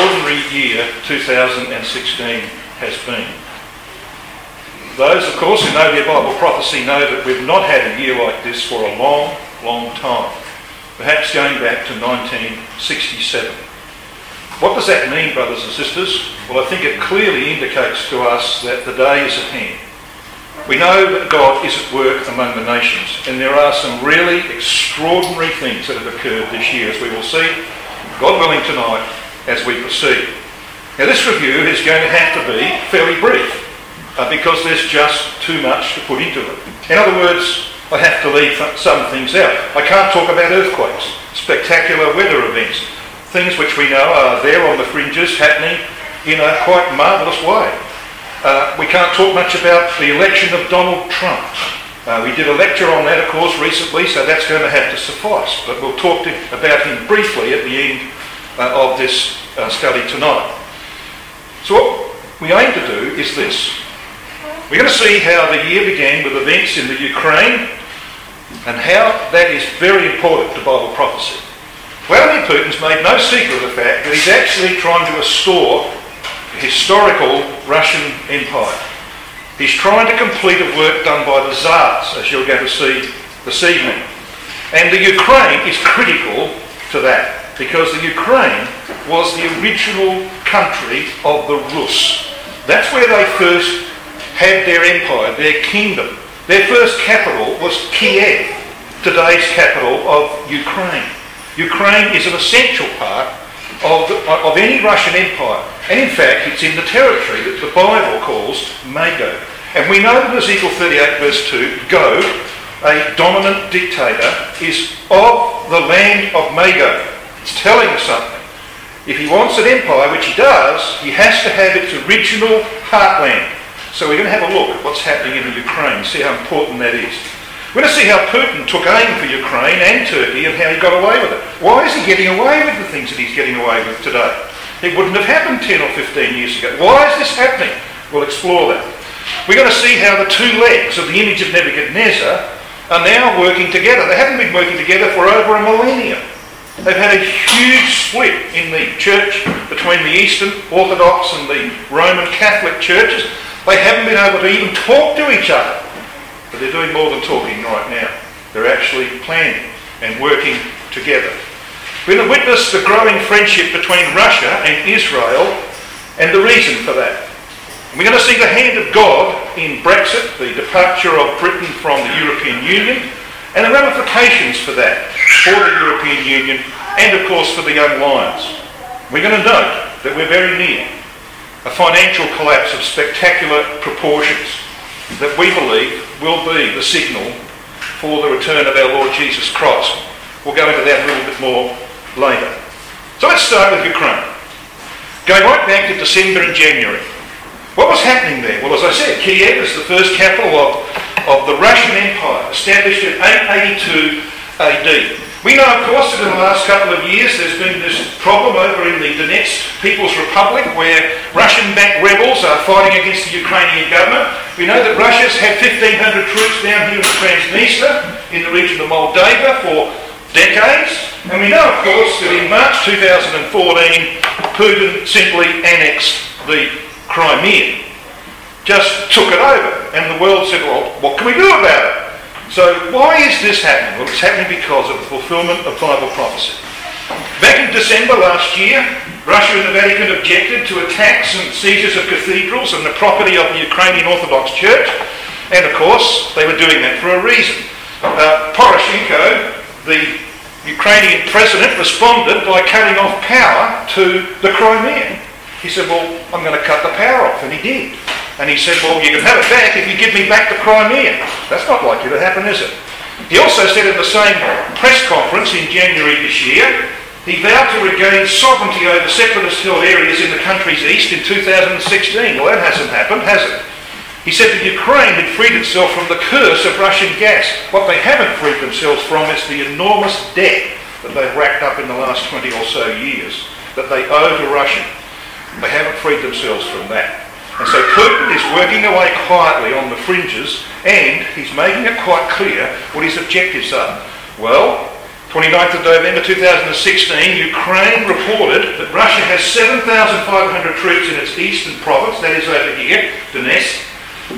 extraordinary year 2016 has been. Those, of course, who know their Bible prophecy know that we've not had a year like this for a long, long time, perhaps going back to 1967. What does that mean, brothers and sisters? Well, I think it clearly indicates to us that the day is at hand. We know that God is at work among the nations, and there are some really extraordinary things that have occurred this year, as we will see, God willing, tonight as we proceed. Now, this review is going to have to be fairly brief, because there's just too much to put into it. In other words, I have to leave some things out. I can't talk about earthquakes, spectacular weather events, things which we know are there on the fringes happening in a quite marvellous way. We can't talk much about the election of Donald Trump. We did a lecture on that, of course, recently, so that's going to have to suffice. But we'll talk about him briefly at the end of this study tonight. So what we aim to do is this. We're going to see how the year began with events in the Ukraine and how that is very important to Bible prophecy. Vladimir Putin's made no secret of the fact that he's actually trying to restore the historical Russian Empire. He's trying to complete a work done by the Tsars, as you're going to see this evening. And the Ukraine is critical to that, because the Ukraine was the original country of the Rus. That's where they first had their empire, their kingdom. Their first capital was Kiev, today's capital of Ukraine. Ukraine is an essential part of any Russian empire. And in fact, it's in the territory that the Bible calls Magog. And we know that Ezekiel 38 verse 2, Gog, a dominant dictator, is of the land of Magog. It's telling us something. If he wants an empire, which he does, he has to have its original heartland. So we're going to have a look at what's happening in the Ukraine, see how important that is. We're going to see how Putin took aim for Ukraine and Turkey and how he got away with it. Why is he getting away with the things that he's getting away with today? It wouldn't have happened 10 or 15 years ago. Why is this happening? We'll explore that. We're going to see how the two legs of the image of Nebuchadnezzar are now working together. They haven't been working together for over a millennium. They've had a huge split in the church between the Eastern Orthodox and the Roman Catholic churches. They haven't been able to even talk to each other. But they're doing more than talking right now. They're actually planning and working together. We're going to witness the growing friendship between Russia and Israel and the reason for that. And we're going to see the hand of God in Brexit, the departure of Britain from the European Union, and the ramifications for that, for the European Union, and of course for the young lions. We're going to note that we're very near a financial collapse of spectacular proportions that we believe will be the signal for the return of our Lord Jesus Christ. We'll go into that a little bit more later. So let's start with Ukraine. Going right back to December and January. What was happening there? Well, as I said, Kiev is the first capital of the Russian Empire, established in 882 AD. We know, of course, that in the last couple of years there's been this problem over in the Donetsk People's Republic where Russian-backed rebels are fighting against the Ukrainian government. We know that Russia's had 1,500 troops down here in Transnistria, in the region of Moldova, for decades. And we know, of course, that in March 2014, Putin simply annexed the Crimea, just took it over. And the world said, well, what can we do about it? So why is this happening? Well, it's happening because of the fulfilment of Bible prophecy. Back in December last year, Russia and the Vatican objected to attacks and seizures of cathedrals and the property of the Ukrainian Orthodox Church. And of course, they were doing that for a reason. Poroshenko, the Ukrainian president, responded by cutting off power to the Crimea. He said, well, I'm going to cut the power off, and he did. And he said, well, you can have it back if you give me back the Crimea. That's not likely to happen, is it? He also said at the same press conference in January this year, he vowed to regain sovereignty over separatist-held areas in the country's east in 2016. Well, that hasn't happened, has it? He said that Ukraine had freed itself from the curse of Russian gas. What they haven't freed themselves from is the enormous debt that they've racked up in the last 20 or so years that they owe to Russia. They haven't freed themselves from that. And so Putin is working away quietly on the fringes, and he's making it quite clear what his objectives are. Well, 29th of November 2016, Ukraine reported that Russia has 7,500 troops in its eastern province, that is over here, Donetsk.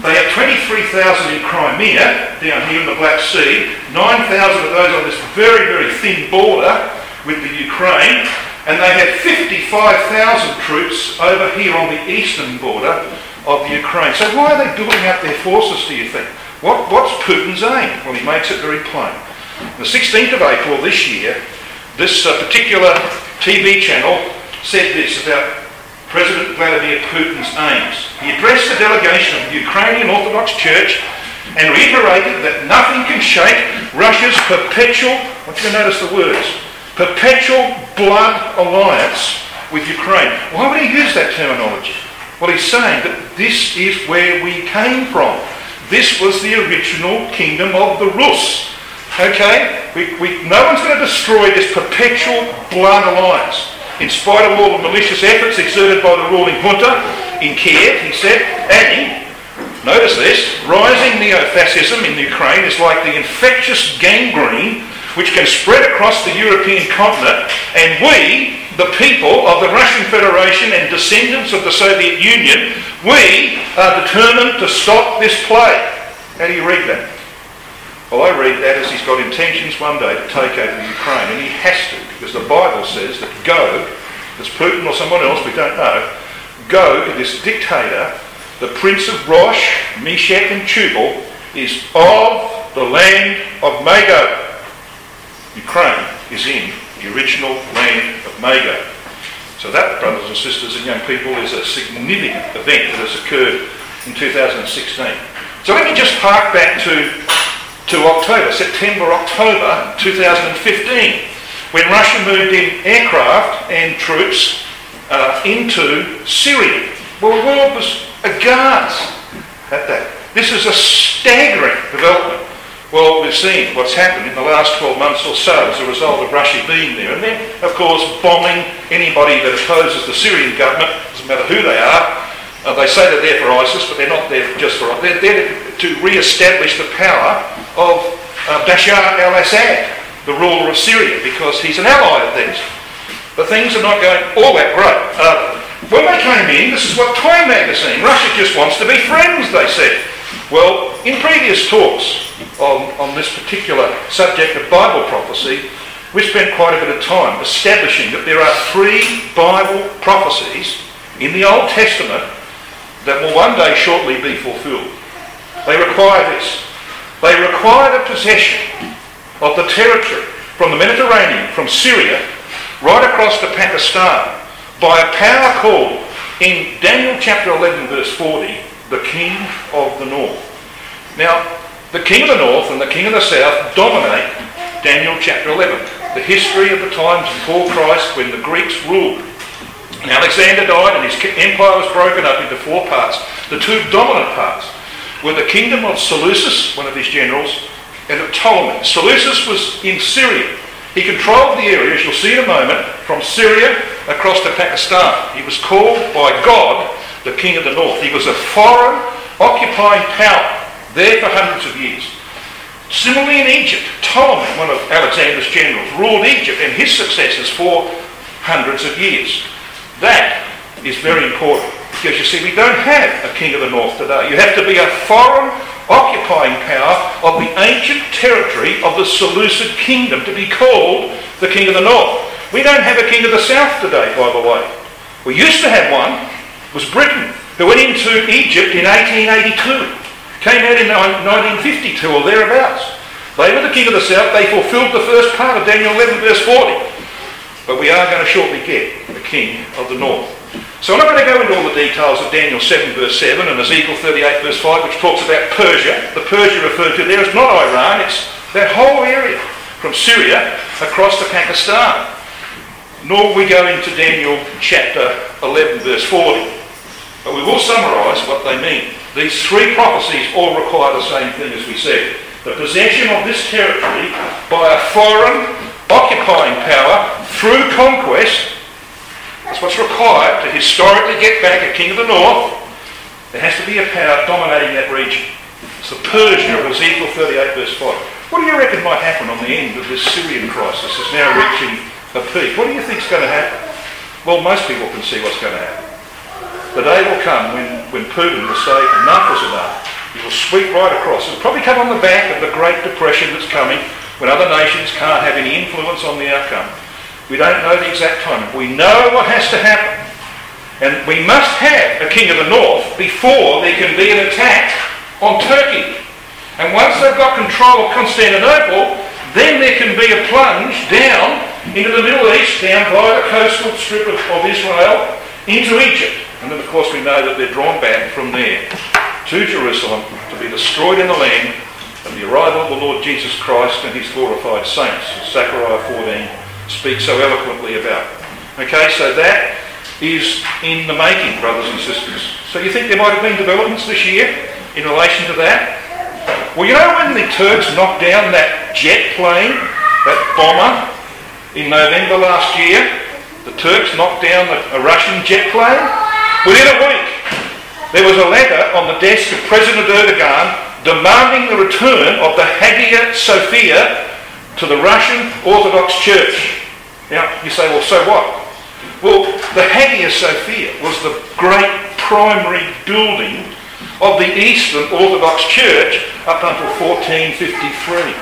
They have 23,000 in Crimea, down here in the Black Sea, 9,000 of those on this very, very thin border with the Ukraine, and they have 55,000 troops over here on the eastern border of the Ukraine. So why are they building up their forces, do you think? What's Putin's aim? Well, he makes it very plain. On the 16th of April this year, this particular TV channel said this about President Vladimir Putin's aims. He addressed the delegation of the Ukrainian Orthodox Church and reiterated that nothing can shake Russia's perpetual, I want you to notice the words, perpetual blood alliance with Ukraine. Why would he use that terminology? Well, he's saying that this is where we came from. This was the original kingdom of the Rus. Okay? No one's going to destroy this perpetual blood alliance. In spite of all the malicious efforts exerted by the ruling junta in Kiev, he said, and notice this, rising neo-fascism in Ukraine is like the infectious gangrene which can spread across the European continent, and we, the people of the Russian Federation and descendants of the Soviet Union, we are determined to stop this plague. How do you read that? Well, I read that as he's got intentions one day to take over Ukraine, and he has to, because the Bible says that go, it's Putin or someone else, we don't know, go to this dictator, the Prince of Rosh, Meshach and Tubal, is of the land of Magog. Ukraine is in the original land of Magog. So that, brothers and sisters and young people, is a significant event that has occurred in 2016. So let me just hark back to October, September-October 2015, when Russia moved in aircraft and troops into Syria. Well, the world was aghast at that. This is a staggering development. Well, we've seen what's happened in the last 12 months or so as a result of Russia being there. And then, of course, bombing anybody that opposes the Syrian government, doesn't matter who they are. They say they're there for ISIS, but they're not there just for ISIS. They're there to re-establish the power of Bashar al-Assad, the ruler of Syria, because he's an ally of theirs. But things are not going all that great. When they came in, this is what Time magazine, Russia just wants to be friends, they said. Well, in previous talks on this particular subject of Bible prophecy, we spent quite a bit of time establishing that there are 3 Bible prophecies in the Old Testament that will one day shortly be fulfilled. They require this. They require the possession of the territory from the Mediterranean, from Syria, right across to Pakistan, by a power called, in Daniel chapter 11 verse 40, the King of the North. Now, the King of the North and the King of the South dominate Daniel chapter 11, the history of the times before Christ when the Greeks ruled. And Alexander died and his empire was broken up into 4 parts. The 2 dominant parts were the kingdom of Seleucus, one of his generals, and of Ptolemy. Seleucus was in Syria. He controlled the area, as you'll see in a moment, from Syria across to Pakistan. He was called by God the King of the North. He was a foreign occupying power there for hundreds of years. Similarly in Egypt, Ptolemy, one of Alexander's generals, ruled Egypt and his successors for hundreds of years. That is very important, because you see, we don't have a King of the North today. You have to be a foreign occupying power of the ancient territory of the Seleucid kingdom to be called the King of the North. We don't have a King of the South today, by the way. We used to have one. It was Britain, who went into Egypt in 1882. Came out in 1952 or thereabouts. They were the King of the South. They fulfilled the first part of Daniel 11 verse 40. But we are going to shortly get the King of the North. So I'm not going to go into all the details of Daniel 7 verse 7 and Ezekiel 38 verse 5, which talks about Persia. The Persia referred to there is not Iran, it's that whole area from Syria across to Pakistan. Nor will we go into Daniel chapter 11 verse 40. But we will summarise what they mean. These 3 prophecies all require the same thing as we said. The possession of this territory by a foreign occupying power through conquest. That's what's required to historically get back a King of the North. There has to be a power dominating that region. It's the Persia of Ezekiel 38 verse 5. What do you reckon might happen on the end of this Syrian crisis that's now reaching a peak? What do you think is going to happen? Well, most people can see what's going to happen. The day will come when Putin will say enough is enough. He will sweep right across. It'll probably come on the back of the Great Depression that's coming, when other nations can't have any influence on the outcome. We don't know the exact time. We know what has to happen. And we must have a king of the north before there can be an attack on Turkey. And once they've got control of Constantinople, then there can be a plunge down into the Middle East, down via the coastal strip of Israel, into Egypt. And then, of course, we know that they're drawn back from there to Jerusalem to be destroyed in the land and the arrival of the Lord Jesus Christ and his glorified saints, as Zechariah 14 speaks so eloquently about. Okay, so that is in the making, brothers and sisters. So you think there might have been developments this year in relation to that? Well, you know when the Turks knocked down that jet plane, that bomber, in November last year? The Turks knocked down a Russian jet plane? Within a week, there was a letter on the desk of President Erdogan demanding the return of the Hagia Sophia to the Russian Orthodox Church. Now, you say, well, so what? Well, the Hagia Sophia was the great primary building of the Eastern Orthodox Church up until 1453,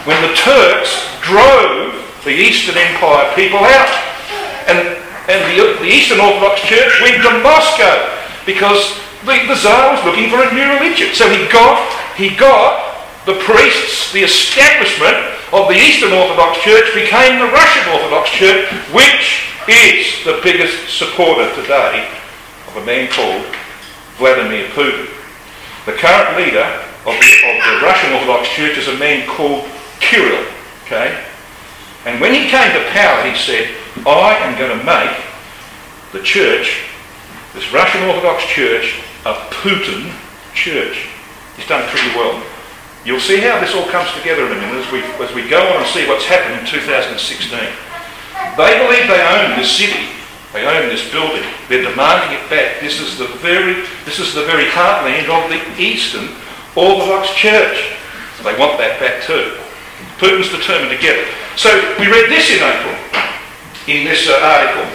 when the Turks drove the Eastern Empire people out. And the Eastern Orthodox Church went to Moscow because the Tsar was looking for a new religion. So he got the priests, the establishment of the Eastern Orthodox Church became the Russian Orthodox Church, which is the biggest supporter today of a man called Vladimir Putin. The current leader of the Russian Orthodox Church is a man called Kirill. Okay? And when he came to power, he said, I am going to make the church, this Russian Orthodox Church, a Putin church. He's done pretty well. You'll see how this all comes together in a minute as we go on and see what's happened in 2016. They believe they own this city. They own this building. They're demanding it back. This is the very heartland of the Eastern Orthodox Church. They want that back too. Putin's determined to get it. So we read this in April, in this article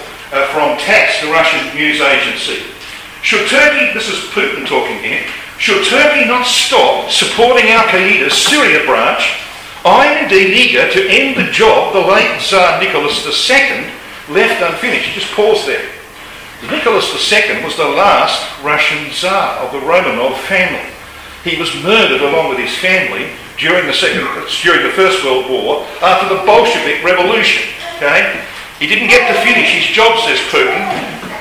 from TASS, the Russian news agency. Should Turkey, this is Putin talking here, should Turkey not stop supporting Al-Qaeda's Syria branch, I am indeed eager to end the job the late Tsar Nicholas II left unfinished. Just pause there. Nicholas II was the last Russian Tsar of the Romanov family. He was murdered along with his family during the First World War after the Bolshevik Revolution. Okay? He didn't get to finish his job, says Putin.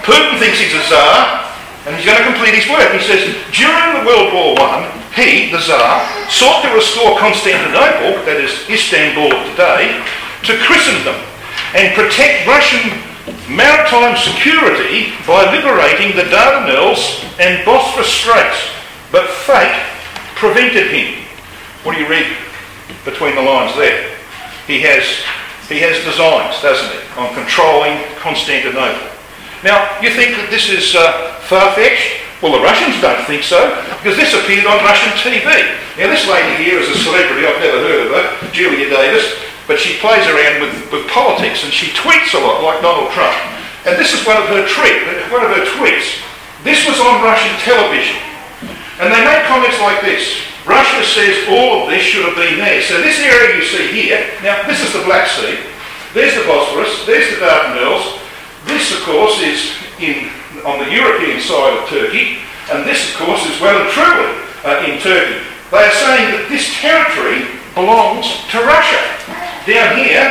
Putin thinks he's a Tsar and he's going to complete his work. He says, during the World War I, he, the Tsar, sought to restore Constantinople, that is Istanbul of today, to Christendom and protect Russian maritime security by liberating the Dardanelles and Bosphorus Straits. But fate prevented him. What do you read between the lines there? He has designs, doesn't he, on controlling Constantinople. Now, you think that this is far-fetched? Well, the Russians don't think so, because this appeared on Russian TV. Now, this lady here is a celebrity. I've never heard of her, Julia Davis, but she plays around with politics and she tweets a lot like Donald Trump. And this is one of her tweets. This was on Russian television. And they make comments like this. Russia says all of this should have been there. So this area you see here, now this is the Black Sea, there's the Bosphorus, there's the Dardanelles, this of course is on the European side of Turkey, and this of course is well and truly in Turkey. They are saying that this territory belongs to Russia. Down here,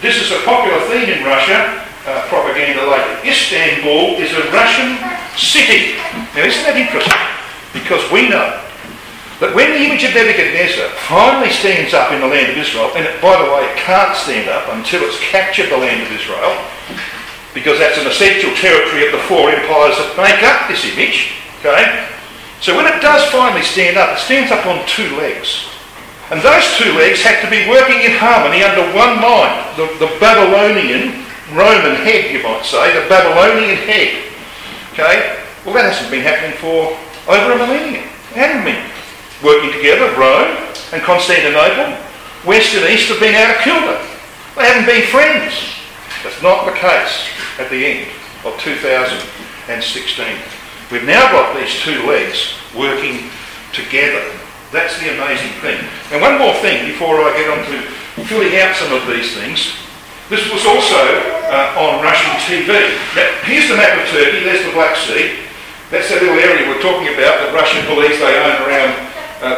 this is a popular theme in Russia, propaganda later. Istanbul is a Russian city. Now isn't that interesting? Because we know that when the image of Nebuchadnezzar finally stands up in the land of Israel, and by the way, it can't stand up until it's captured the land of Israel, because that's an essential territory of the four empires that make up this image, okay? So when it does finally stand up, it stands up on two legs. And those two legs have to be working in harmony under one mind, the Babylonian, Roman head, you might say, the Babylonian head, okay? Well, that hasn't been happening for over a millennium. It hasn't been. working together, Rome and Constantinople. West and East have been out of kilter. They haven't been friends. That's not the case at the end of 2016. We've now got these two legs working together. That's the amazing thing. And one more thing before I get on to filling out some of these things. This was also on Russian TV. Now, here's the map of Turkey. There's the Black Sea. That's that little area we're talking about that Russia believes they own around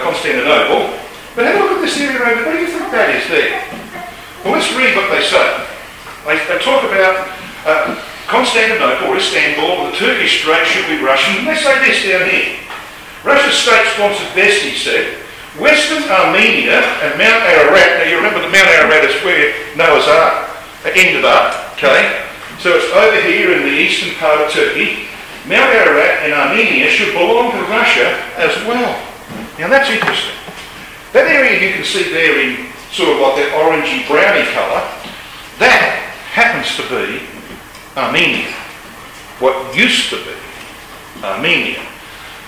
Constantinople. But have a look at this area over there. What do you think that is there? Well, let's read what they say. They talk about Constantinople or Istanbul, the Turkish Strait should be Russian. And they say this down here. Russia's state-sponsored best, he said, Western Armenia and Mount Ararat. Now you remember that Mount Ararat is where Noah's Ark ended up, okay? So it's over here in the eastern part of Turkey. Mount Ararat and Armenia should belong to Russia as well. Now that's interesting. That area you can see there in sort of like that orangey browny colour, that happens to be Armenia. What used to be Armenia.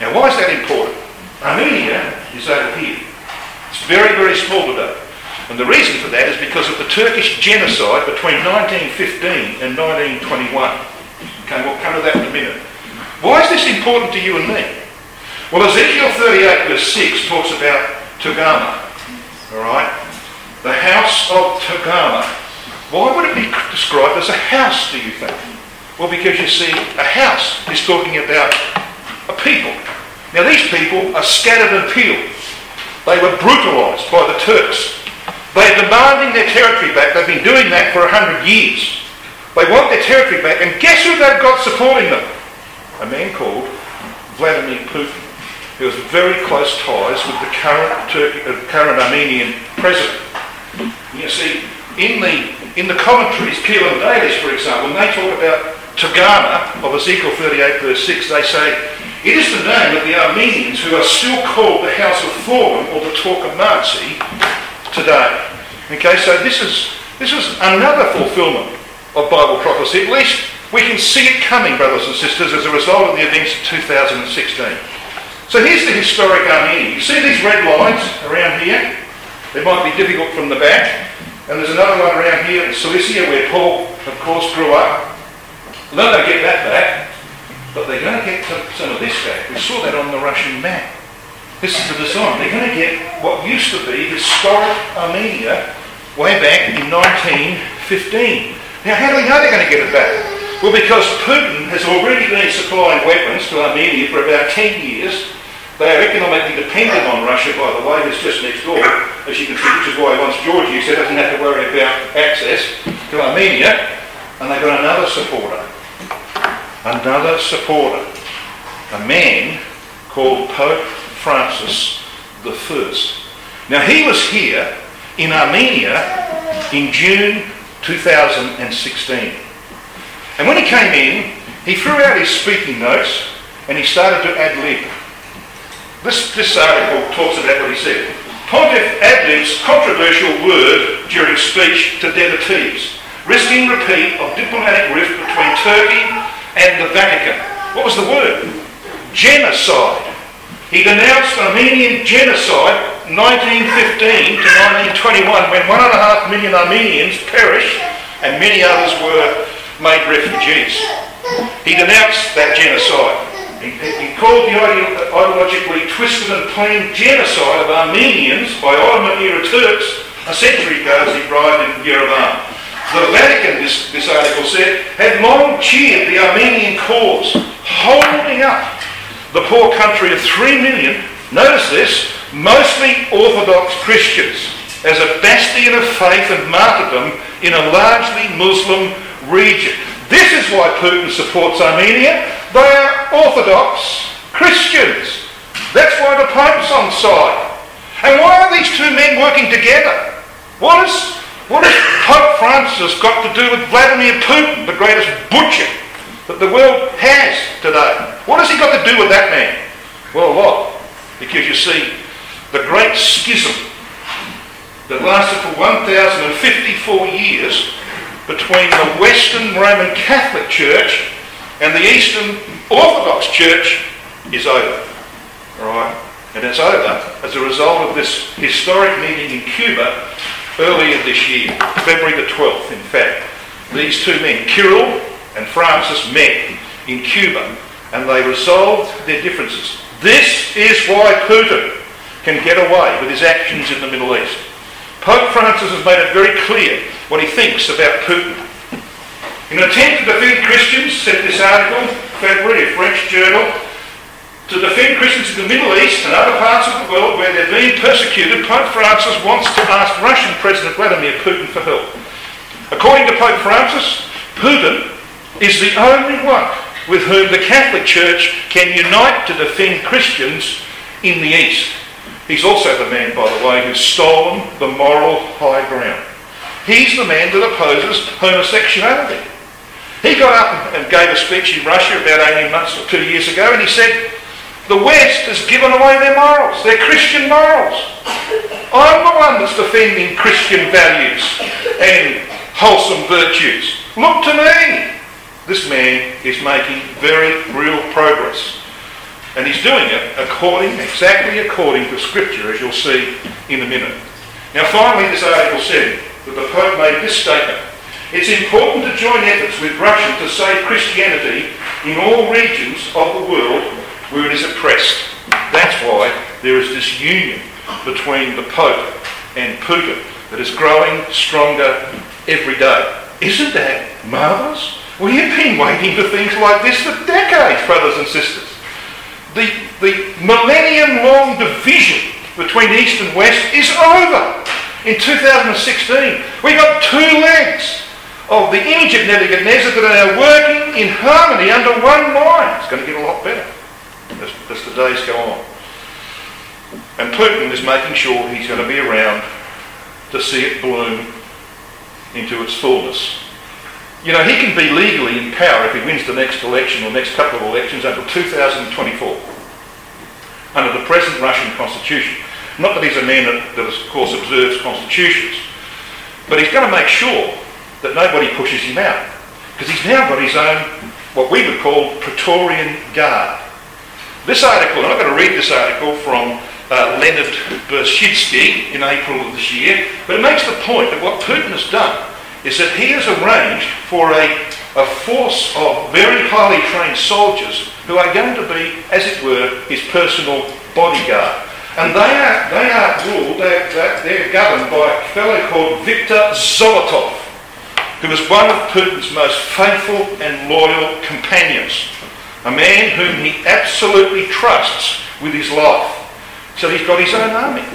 Now why is that important? Armenia is over here. It's very, very small today. And the reason for that is because of the Turkish genocide between 1915 and 1921. Okay, we'll come to that in a minute. Why is this important to you and me? Well, Ezekiel 38 verse 6 talks about Togarmah. Alright? The house of Togarmah. Why would it be described as a house, do you think? Well, because you see, a house is talking about a people. Now these people are scattered and peeled. They were brutalised by the Turks. They're demanding their territory back. They've been doing that for 100 years. They want their territory back, and guess who they've got supporting them? A man called Vladimir Putin, who has very close ties with the current Armenian president. You see, in the commentaries, Keelan Dailies, for example, when they talk about Togarmah of Ezekiel 38 verse 6, they say, it is the name of the Armenians who are still called the House of Thorn or the Torquemadze today. Okay, so this is another fulfilment of Bible prophecy. At least we can see it coming, brothers and sisters, as a result of the events of 2016. So here's the historic Armenia. You see these red lines around here? They might be difficult from the back. And there's another one around here in Cilicia where Paul, of course, grew up. They're not going to get that back, but they're going to get some of this back. We saw that on the Russian map. This is the design. They're going to get what used to be historic Armenia way back in 1915. Now, how do we know they're going to get it back? Well, because Putin has already been supplying weapons to Armenia for about 10 years. They are economically dependent on Russia, by the way, who's just next door, as you can see, which is why once Georgia said doesn't have to worry about access to Armenia. And they've got another supporter. Another supporter. A man called Pope Francis I. Now, he was here in Armenia in June 2016. And when he came in, he threw out his speaking notes and he started to ad-lib. This article talks about what he said. Pontiff ad-libs controversial word during speech to devotees, risking repeat of diplomatic rift between Turkey and the Vatican. What was the word? Genocide. He denounced Armenian genocide 1915 to 1921 when 1.5 million Armenians perished and many others were made refugees. He denounced that genocide. He called the ideologically twisted and planned genocide of Armenians by Ottoman-era Turks a century ago as he arrived in Yerevan. The Vatican, this article said, had long cheered the Armenian cause, holding up the poor country of 3 million, notice this, mostly Orthodox Christians, as a bastion of faith and martyrdom in a largely Muslim region. This is why Putin supports Armenia. They are Orthodox Christians. That's why the Pope's on side. And why are these two men working together? What has Pope Francis got to do with Vladimir Putin, the greatest butcher that the world has today? What has he got to do with that man? Well, a lot. Because you see, the Great Schism that lasted for 1,054 years between the Western Roman Catholic Church and the Eastern Orthodox Church is over. Alright? And it's over as a result of this historic meeting in Cuba earlier this year, February the 12th, in fact. These two men, Kirill and Francis, met in Cuba and they resolved their differences. This is why Putin can get away with his actions in the Middle East. Pope Francis has made it very clear what he thinks about Putin. In an attempt to defend Christians, said this article, February, a French journal, to defend Christians in the Middle East and other parts of the world where they're being persecuted, Pope Francis wants to ask Russian President Vladimir Putin for help. According to Pope Francis, Putin is the only one with whom the Catholic Church can unite to defend Christians in the East. He's also the man, by the way, who's stolen the moral high ground. He's the man that opposes homosexuality. He got up and gave a speech in Russia about 18 months or 2 years ago, and he said, the West has given away their morals, their Christian morals. I'm the one that's defending Christian values and wholesome virtues. Look to me. This man is making very real progress. And he's doing it exactly according to Scripture, as you'll see in a minute. Now finally, this article said that the Pope made this statement. It's important to join efforts with Russia to save Christianity in all regions of the world where it is oppressed. That's why there is this union between the Pope and Putin that is growing stronger every day. Isn't that marvellous? We have been waiting for things like this for decades, brothers and sisters. The millennium-long division between East and West is over. In 2016, we got two legs of the image of Nebuchadnezzar that are now working in harmony under one mind. It's going to get a lot better as the days go on. And Putin is making sure he's going to be around to see it bloom into its fullness. You know, he can be legally in power if he wins the next election or next couple of elections until 2024 under the present Russian constitution. Not that he's a man that of course observes constitutions, but he's going to make sure that nobody pushes him out, because he's now got his own, what we would call, Praetorian Guard. This article, and I'm going to read this article from Leonard Bershitsky in April of this year, but it makes the point that what Putin has done is that he has arranged for a force of very highly trained soldiers who are going to be, as it were, his personal bodyguard. And they're governed by a fellow called Viktor Zolotov, who is one of Putin's most faithful and loyal companions, a man whom he absolutely trusts with his life. So he's got his own army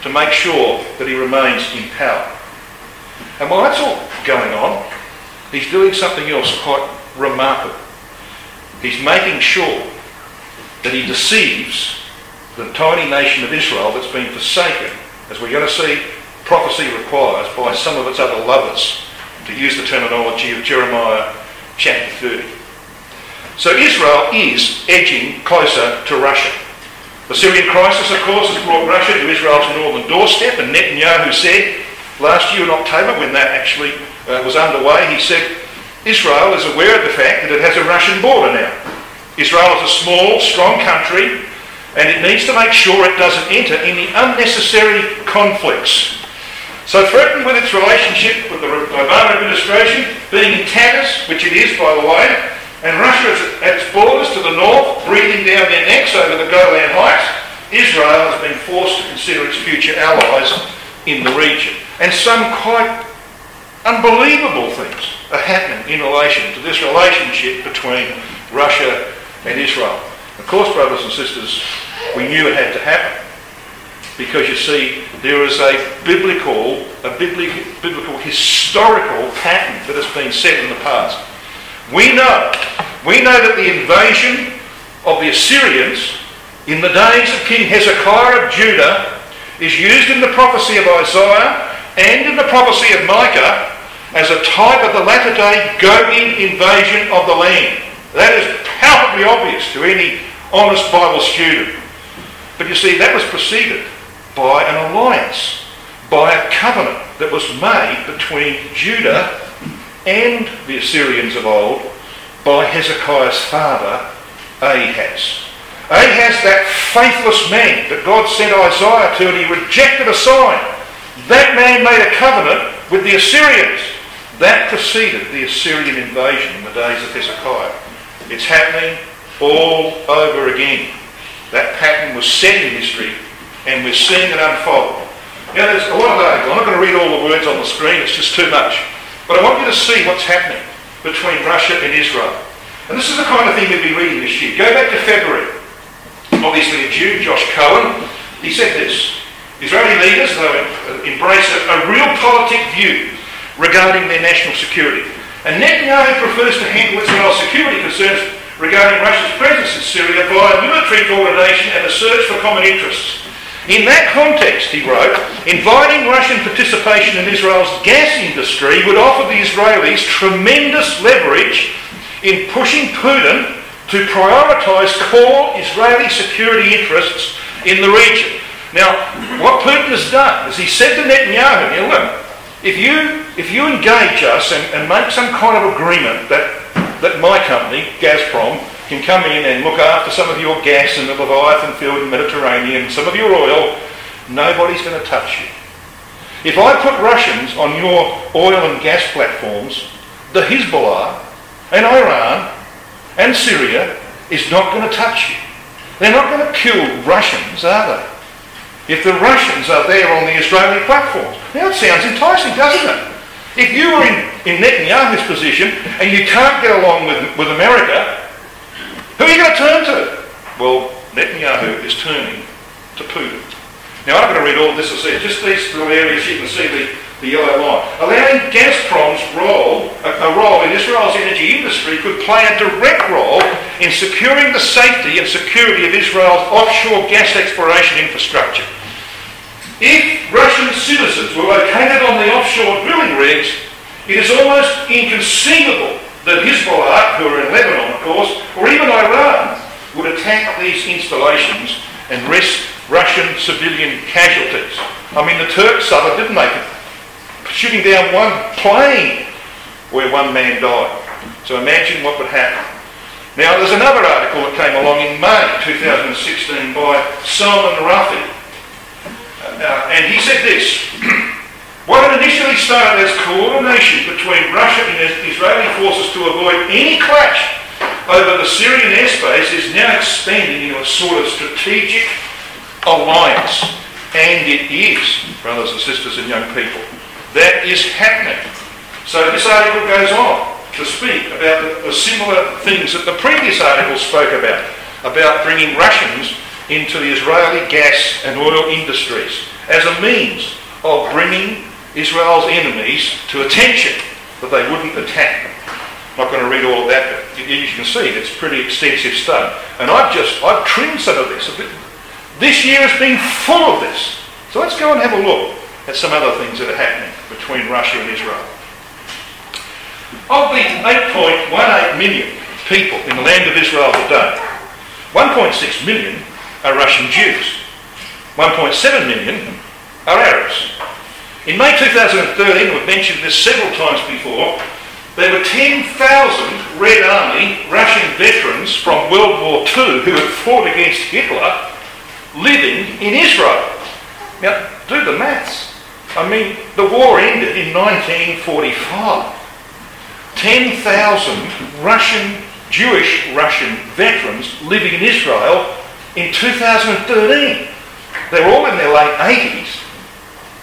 to make sure that he remains in power. And while that's all going on, he's doing something else quite remarkable. He's making sure that he deceives the tiny nation of Israel that's been forsaken, as we're going to see prophecy requires, by some of its other lovers, to use the terminology of Jeremiah chapter 30. So Israel is edging closer to Russia. The Syrian crisis, of course, has brought Russia to Israel's northern doorstep, and Netanyahu said last year in October, when that actually was underway, he said Israel is aware of the fact that it has a Russian border now. Israel is a small, strong country, and it needs to make sure it doesn't enter any unnecessary conflicts. So threatened with its relationship with the Obama administration being in tatters, which it is, by the way, and Russia at its borders to the north, breathing down their necks over the Golan Heights, Israel has been forced to consider its future allies in the region. And some quite unbelievable things are happening in relation to this relationship between Russia and Israel. Of course, brothers and sisters, we knew it had to happen, because you see, there is a biblical historical pattern that has been set in the past. We know that the invasion of the Assyrians in the days of King Hezekiah of Judah is used in the prophecy of Isaiah and in the prophecy of Micah as a type of the latter-day goading invasion of the land. That is palpably obvious to any honest Bible student. But you see, that was preceded by an alliance, by a covenant that was made between Judah and the Assyrians of old by Hezekiah's father, Ahaz. Ahaz, that faithless man that God sent Isaiah to, and he rejected a sign. That man made a covenant with the Assyrians. That preceded the Assyrian invasion in the days of Hezekiah. It's happening all over again. That pattern was set in history, and we're seeing it unfold. Now, there's a lot of articles. I'm not going to read all the words on the screen, it's just too much. But I want you to see what's happening between Russia and Israel. And this is the kind of thing we'll be reading this year. Go back to February. Obviously a Jew, Josh Cohen, he said this: Israeli leaders, though, embrace a realpolitik view regarding their national security. And Netanyahu prefers to handle Israel's security concerns regarding Russia's presence in Syria via military coordination and a search for common interests. In that context, he wrote, inviting Russian participation in Israel's gas industry would offer the Israelis tremendous leverage in pushing Putin to prioritise core Israeli security interests in the region. Now, what Putin has done is he said to Netanyahu, now look, if you engage us and make some kind of agreement that my company, Gazprom, can come in and look after some of your gas in the Leviathan field in the Mediterranean, some of your oil, nobody's going to touch you. If I put Russians on your oil and gas platforms, the Hezbollah and Iran and Syria is not going to touch you. They're not going to kill Russians, are they? If the Russians are there on the Israeli platforms. Now, it sounds enticing, doesn't it? If you were in Netanyahu's position and you can't get along with America, who are you going to turn to? Well, Netanyahu is turning to Putin. Now, I'm not going to read all this, just these little areas you can see the yellow line. Allowing Gazprom's role, a role in Israel's energy industry could play a direct role in securing the safety and security of Israel's offshore gas exploration infrastructure. If Russian citizens were located on the offshore drilling rigs, it is almost inconceivable that Hezbollah, who are in Lebanon, of course, or even Iran, would attack these installations and risk Russian civilian casualties. I mean, the Turks suffered, didn't they? Shooting down one plane where one man died. So imagine what would happen. Now, there's another article that came along in May 2016 by Salman Rafi. And he said this: what had initially started as coordination between Russia and Israeli forces to avoid any clash over the Syrian airspace is now expanding into a sort of strategic alliance. And it is, brothers and sisters and young people. That is happening. So this article goes on to speak about the similar things that the previous article spoke about bringing Russians into the Israeli gas and oil industries as a means of bringing Israel's enemies to attention that they wouldn't attack them. I'm not going to read all of that, but as you can see, it's pretty extensive stuff. And I've trimmed some of this a bit. This year has been full of this. So let's go and have a look at some other things that are happening between Russia and Israel. Of the 8.18 million people in the land of Israel today, 1.6 million are Russian Jews. 1.7 million are Arabs. In May 2013, we've mentioned this several times before, there were 10,000 Red Army Russian veterans from World War II who had fought against Hitler living in Israel. Now, do the maths. I mean, the war ended in 1945. 10,000 Jewish Russian veterans living in Israel in 2013. They were all in their late 80s,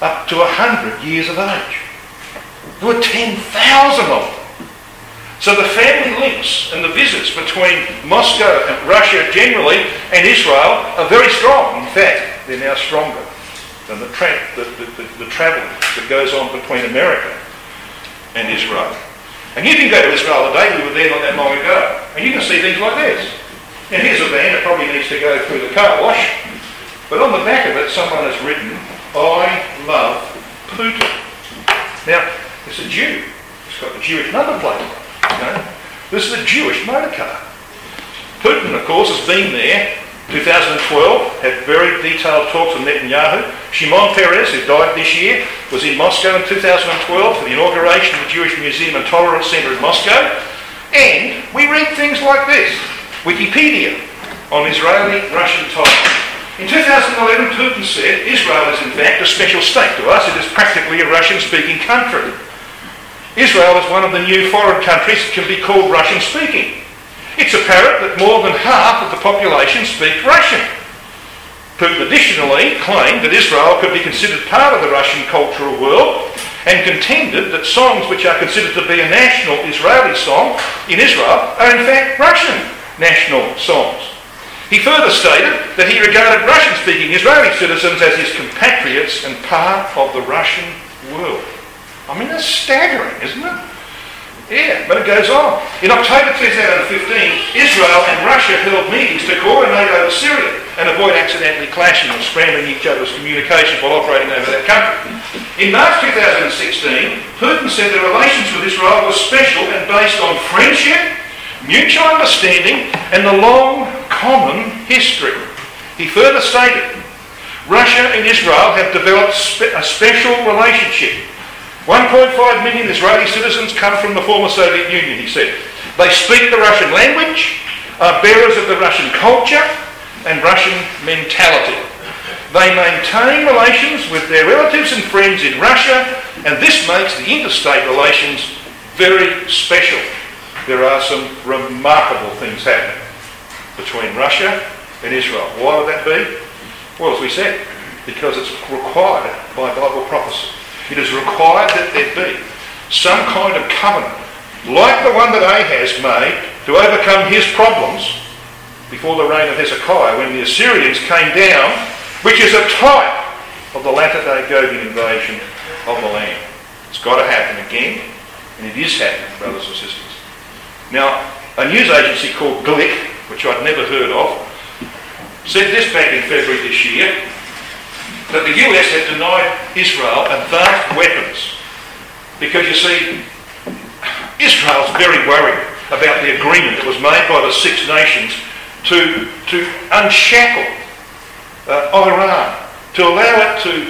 up to 100 years of age. There were 10,000 of them. So the family links and the visits between Moscow and Russia generally and Israel are very strong. In fact, they're now stronger than the travel that goes on between America and Israel. And you can go to Israel today, we were there not that long ago, and you can see things like this. And here's a van that probably needs to go through the car wash, but on the back of it someone has written, "I love Putin." Now, it's a Jew. It's got the Jewish number plate. You know? This is a Jewish motor car. Putin, of course, has been there. 2012, had very detailed talks with Netanyahu. Shimon Peres, who died this year, was in Moscow in 2012 for the inauguration of the Jewish Museum and Tolerance Centre in Moscow. And we read things like this. Wikipedia. on Israeli-Russian ties. In 2011, Putin said Israel is in fact a special state. To us, it is practically a Russian-speaking country. Israel is one of the new foreign countries that can be called Russian-speaking. It's apparent that more than half of the population speak Russian. Putin additionally claimed that Israel could be considered part of the Russian cultural world and contended that songs which are considered to be a national Israeli song in Israel are in fact Russian national songs. He further stated that he regarded Russian-speaking Israeli citizens as his compatriots and part of the Russian world. I mean, that's staggering, isn't it? Yeah, but it goes on. In October 2015, Israel and Russia held meetings to coordinate over Syria and avoid accidentally clashing or scrambling each other's communications while operating over that country. In March 2016, Putin said the relations with Israel were special and based on friendship, mutual understanding and the long common history. He further stated, Russia and Israel have developed a special relationship. 1.5 million Israeli citizens come from the former Soviet Union, he said. They speak the Russian language, are bearers of the Russian culture and Russian mentality. They maintain relations with their relatives and friends in Russia, and this makes the interstate relations very special. There are some remarkable things happening between Russia and Israel. Why would that be? Well, as we said, because it's required by Bible prophecy. It is required that there be some kind of covenant, like the one that Ahaz made to overcome his problems before the reign of Hezekiah, when the Assyrians came down, which is a type of the latter-day Gogian invasion of the land. It's got to happen again, and it is happening, brothers and sisters. Now, a news agency called Glick, which I'd never heard of, said this back in February this year, that the US had denied Israel advanced weapons because, you see, Israel's very worried about the agreement that was made by the Six Nations to unshackle Iran, to allow it to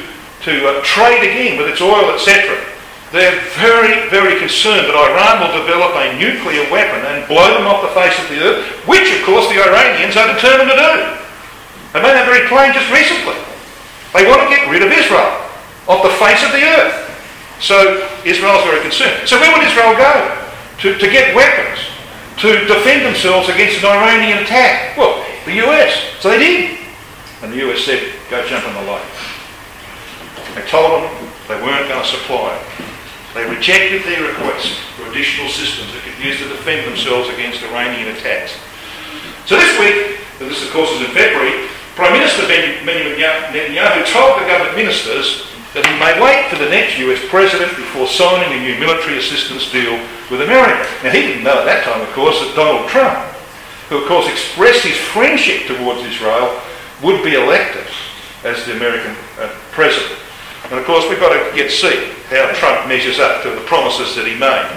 trade again with its oil, etc. They're very, very concerned that Iran will develop a nuclear weapon and blow them off the face of the earth, which, of course, the Iranians are determined to do. They made that very plain just recently. They want to get rid of Israel off the face of the earth. So Israel's very concerned. So where would Israel go to get weapons to defend themselves against an Iranian attack? Well, the US. So they did. And the US said, go jump in the lake. They told them they weren't going to supply it. They rejected their request for additional systems that could use to defend themselves against Iranian attacks. So this week, and this of course is in February, Prime Minister Benjamin Netanyahu told the government ministers that he may wait for the next US president before signing a new military assistance deal with America. Now, he didn't know at that time, of course, that Donald Trump, who of course expressed his friendship towards Israel, would be elected as the American president. And of course, we've got to see how Trump measures up to the promises that he made.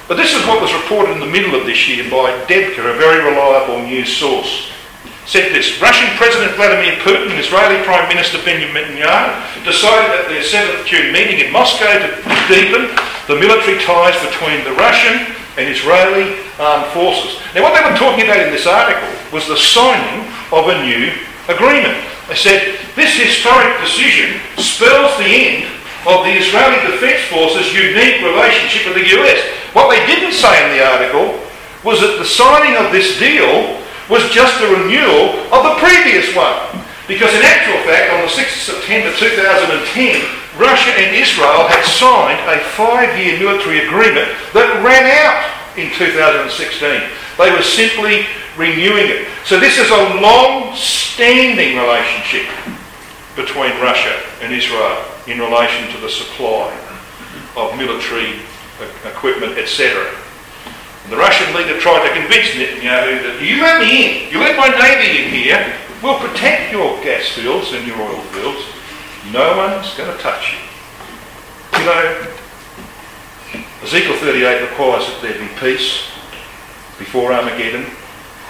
But this is what was reported in the middle of this year by DEBKA, a very reliable news source. Said this: Russian President Vladimir Putin and Israeli Prime Minister Benjamin Netanyahu decided at their 7th June meeting in Moscow to deepen the military ties between the Russian and Israeli armed forces. Now, what they were talking about in this article was the signing of a new agreement. They said this historic decision spells the end of the Israeli Defence Force's unique relationship with the US. What they didn't say in the article was that the signing of this deal was just a renewal of the previous one. Because in actual fact, on the 6th of September 2010, Russia and Israel had signed a 5-year military agreement that ran out in 2016. They were simply renewing it. So this is a long-standing relationship between Russia and Israel in relation to the supply of military equipment, etc. The Russian leader tried to convince Netanyahu that you let me in, you let my navy in here, we'll protect your gas fields and your oil fields. No one's going to touch you. You know, Ezekiel 38 requires that there be peace before Armageddon,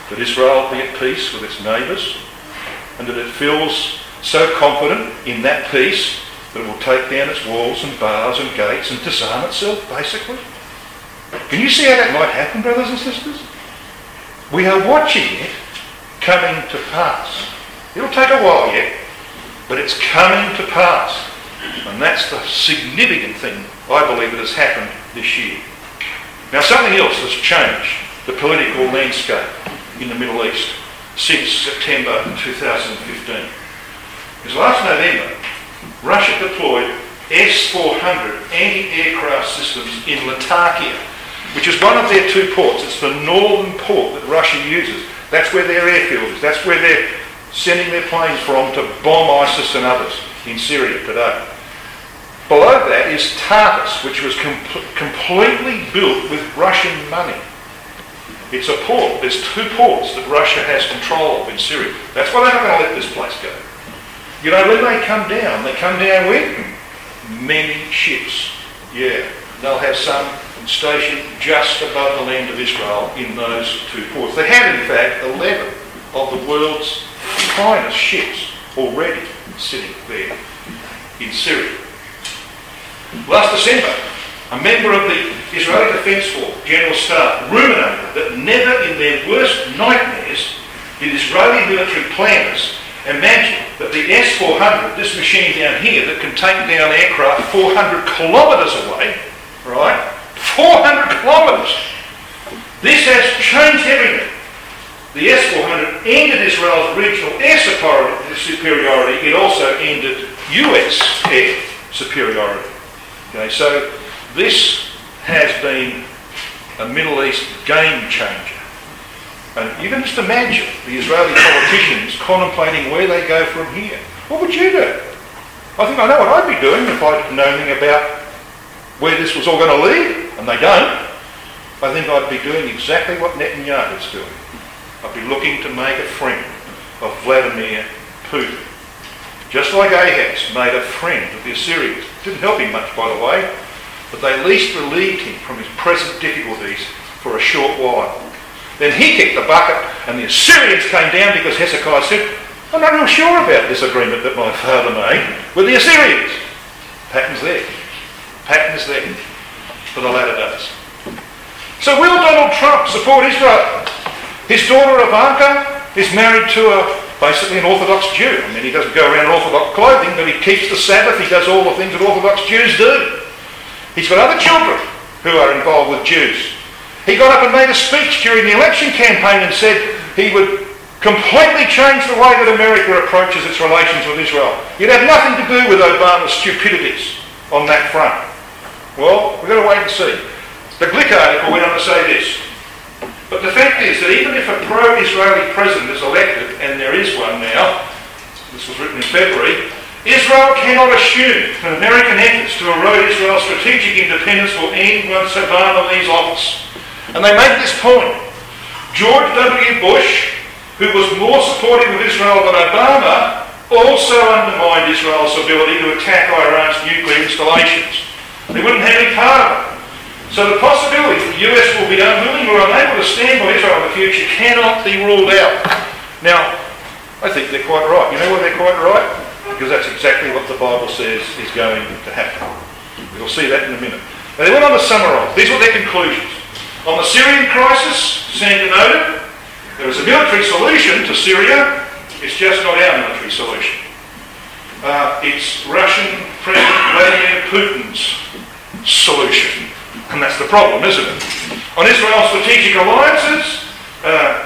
that Israel be at peace with its neighbours, and that it feels so confident in that peace that it will take down its walls and bars and gates and disarm itself, basically. Can you see how that might happen, brothers and sisters? We are watching it coming to pass. It'll take a while yet, but it's coming to pass. And that's the significant thing, I believe, that has happened this year. Now, something else has changed the political landscape in the Middle East since September 2015. Because last November, Russia deployed S-400 anti-aircraft systems in Latakia, which is one of their two ports. It's the northern port that Russia uses. That's where their airfield is. That's where they're sending their planes from to bomb ISIS and others in Syria today. Below that is Tartus, which was completely built with Russian money. It's a port. There's two ports that Russia has control of in Syria. That's why they're not going to let this place go. You know, when they come down with many ships. Yeah, they'll have some stationed just above the land of Israel in those two ports. They have, in fact, 11 of the world's finest ships already sitting there in Syria. Last December, a member of the Israeli Defence Force General Staff ruminated that never in their worst nightmares did Israeli military planners imagine that the S-400, this machine down here that can take down aircraft 400 kilometres away, right? 400 kilometres! This has changed everything. The S-400 ended Israel's regional air superiority. It also ended US air superiority. Okay, so this has been a Middle East game changer. And you can just imagine the Israeli politicians contemplating where they go from here. What would you do? I think I know what I'd be doing if I didn't know anything about where this was all going to lead, and they don't. I think I'd be doing exactly what Netanyahu's doing. I'd be looking to make a friend of Vladimir Putin. Just like Ahaz made a friend of the Assyrians. Didn't help him much, by the way, but they at least relieved him from his present difficulties for a short while. Then he kicked the bucket and the Assyrians came down because Hezekiah said, I'm not real sure about this agreement that my father made with the Assyrians. Pattern's there. Pattern is there for the latter days. So will Donald Trump support Israel? His daughter Ivanka is married to basically an Orthodox Jew. I mean, he doesn't go around in Orthodox clothing, but he keeps the Sabbath. He does all the things that Orthodox Jews do. He's got other children who are involved with Jews. He got up and made a speech during the election campaign and said he would completely change the way that America approaches its relations with Israel. You'd have nothing to do with Obama's stupidities on that front. Well, we've got to wait and see. The Glick article went on to say this. But the fact is that even if a pro-Israeli president is elected, and there is one now, this was written in February, Israel cannot assume that American efforts to erode Israel's strategic independence will end once Obama leaves office. And they make this point. George W. Bush, who was more supportive of Israel than Obama, also undermined Israel's ability to attack Iran's nuclear installations. They wouldn't have any part of it. So the possibility that the US will be unwilling or unable to stand by Israel in the future cannot be ruled out. Now, I think they're quite right. You know why they're quite right? Because that's exactly what the Bible says is going to happen. We'll see that in a minute. Now they went on to summarise. These were their conclusions. On the Syrian crisis, Sandra noted, there is a military solution to Syria. It's just not our military solution. It's Russian President Vladimir Putin's solution. And that's the problem, isn't it? On Israel's strategic alliances,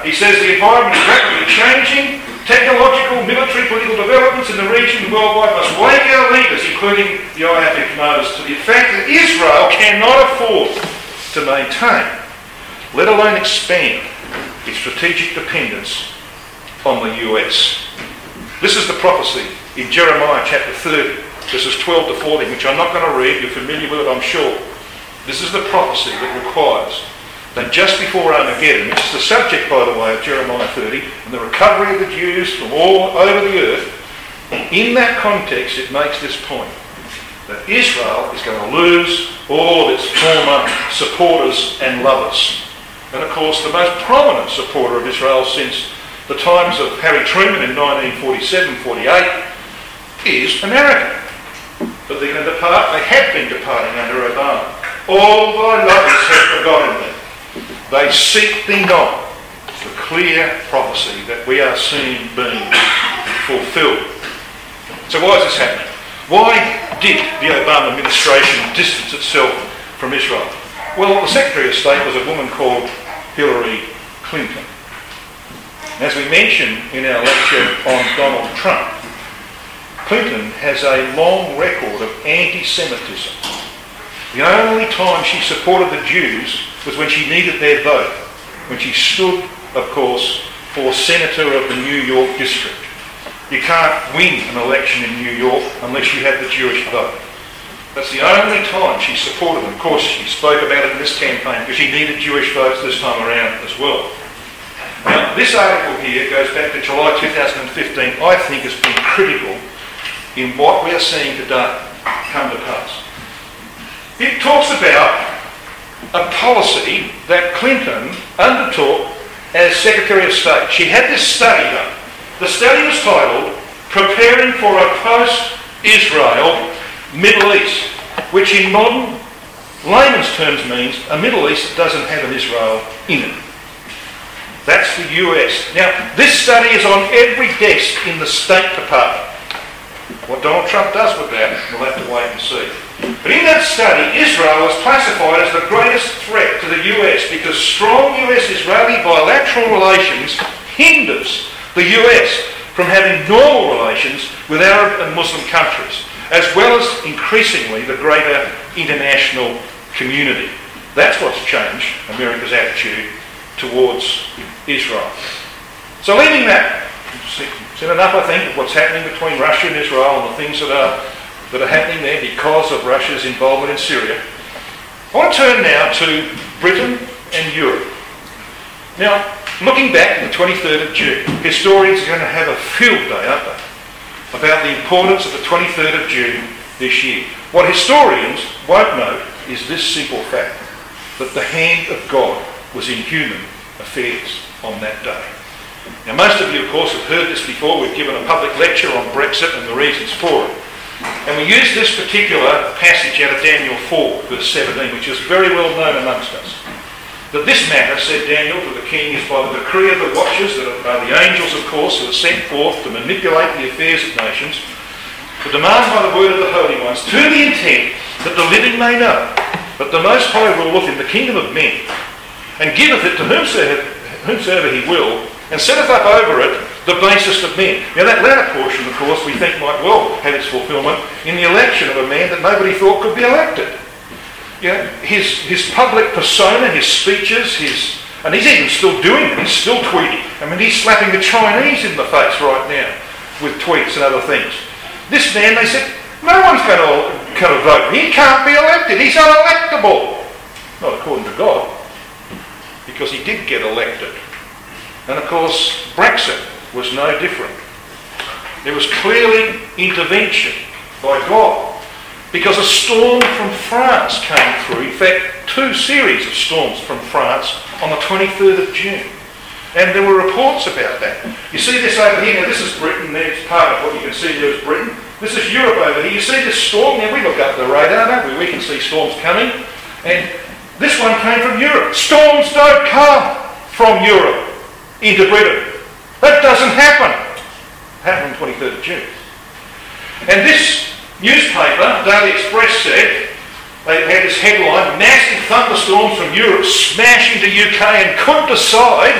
he says the environment is rapidly changing. Technological, military, political developments in the region worldwide must wake our leaders, including the IAF commanders, to the fact that Israel cannot afford to maintain, let alone expand, its strategic dependence on the US. This is the prophecy in Jeremiah chapter 30, verses 12 to 14, which I'm not going to read. You're familiar with it, I'm sure. This is the prophecy that requires that just before Armageddon, which is the subject, by the way, of Jeremiah 30, and the recovery of the Jews from all over the earth, in that context it makes this point, that Israel is going to lose all of its former supporters and lovers. And of course, the most prominent supporter of Israel since the times of Harry Truman in 1947-48 is America. But they're going to depart. They have been departing under Obama. All thy lovers have forgotten thee. They seek thee not. The clear prophecy that we are seeing being fulfilled. So why is this happening? Why did the Obama administration distance itself from Israel? Well, the Secretary of State was a woman called Hillary Clinton. As we mentioned in our lecture on Donald Trump, Clinton has a long record of anti-Semitism. The only time she supported the Jews was when she needed their vote, when she stood, of course, for Senator of the New York District. You can't win an election in New York unless you have the Jewish vote. That's the only time she supported them. Of course, she spoke about it in this campaign because she needed Jewish votes this time around as well. Now, this article here goes back to July 2015, I think has been critical in what we are seeing today come to pass. It talks about a policy that Clinton undertook as Secretary of State. She had this study done. The study was titled Preparing for a Post-Israel Middle East, which in modern layman's terms means a Middle East that doesn't have an Israel in it. That's the US. Now, this study is on every desk in the State Department. What Donald Trump does with that, we'll have to wait and see. But in that study, Israel is classified as the greatest threat to the US because strong US-Israeli bilateral relations hinders the US from having normal relations with Arab and Muslim countries, as well as increasingly the greater international community. That's what's changed America's attitude towards Israel. So leaving that, it's enough, I think, of what's happening between Russia and Israel and the things that are happening there because of Russia's involvement in Syria. I want to turn now to Britain and Europe. Now, looking back to the 23rd of June, historians are going to have a field day, aren't they, about the importance of the 23rd of June this year. What historians won't note is this simple fact, that the hand of God was in human affairs on that day. Now, most of you, of course, have heard this before. We've given a public lecture on Brexit and the reasons for it. And we use this particular passage out of Daniel 4, verse 17, which is very well known amongst us. That this matter, said Daniel to the king, is by the decree of the watchers, that are the angels, of course, who are sent forth to manipulate the affairs of nations, to demand by the word of the holy ones, to the intent that the living may know that the Most High ruleth in the kingdom of men, and giveth it to whomsoever he will, and setteth up over it the basest of men. Now that latter portion, of course, we think might well have its fulfilment in the election of a man that nobody thought could be elected. You know, his public persona, his speeches, and he's even still doing it, he's still tweeting. I mean, he's slapping the Chinese in the face right now with tweets and other things. This man, they said, no one's going to vote. He can't be elected. He's unelectable. Not according to God, because he did get elected. And of course, Brexit was no different. There was clearly intervention by God, because a storm from France came through. In fact, two series of storms from France on the 23rd of June. And there were reports about that. You see this over here. Now, this is Britain. There's part of what you can see there is Britain. This is Europe over here. You see this storm? Now, we look up the radar, don't we? We can see storms coming. And this one came from Europe. Storms don't come from Europe into Britain. That doesn't happen. It happened on the 23rd of June. And this newspaper, Daily Express, said, they had this headline, massive thunderstorms from Europe smash into UK and could decide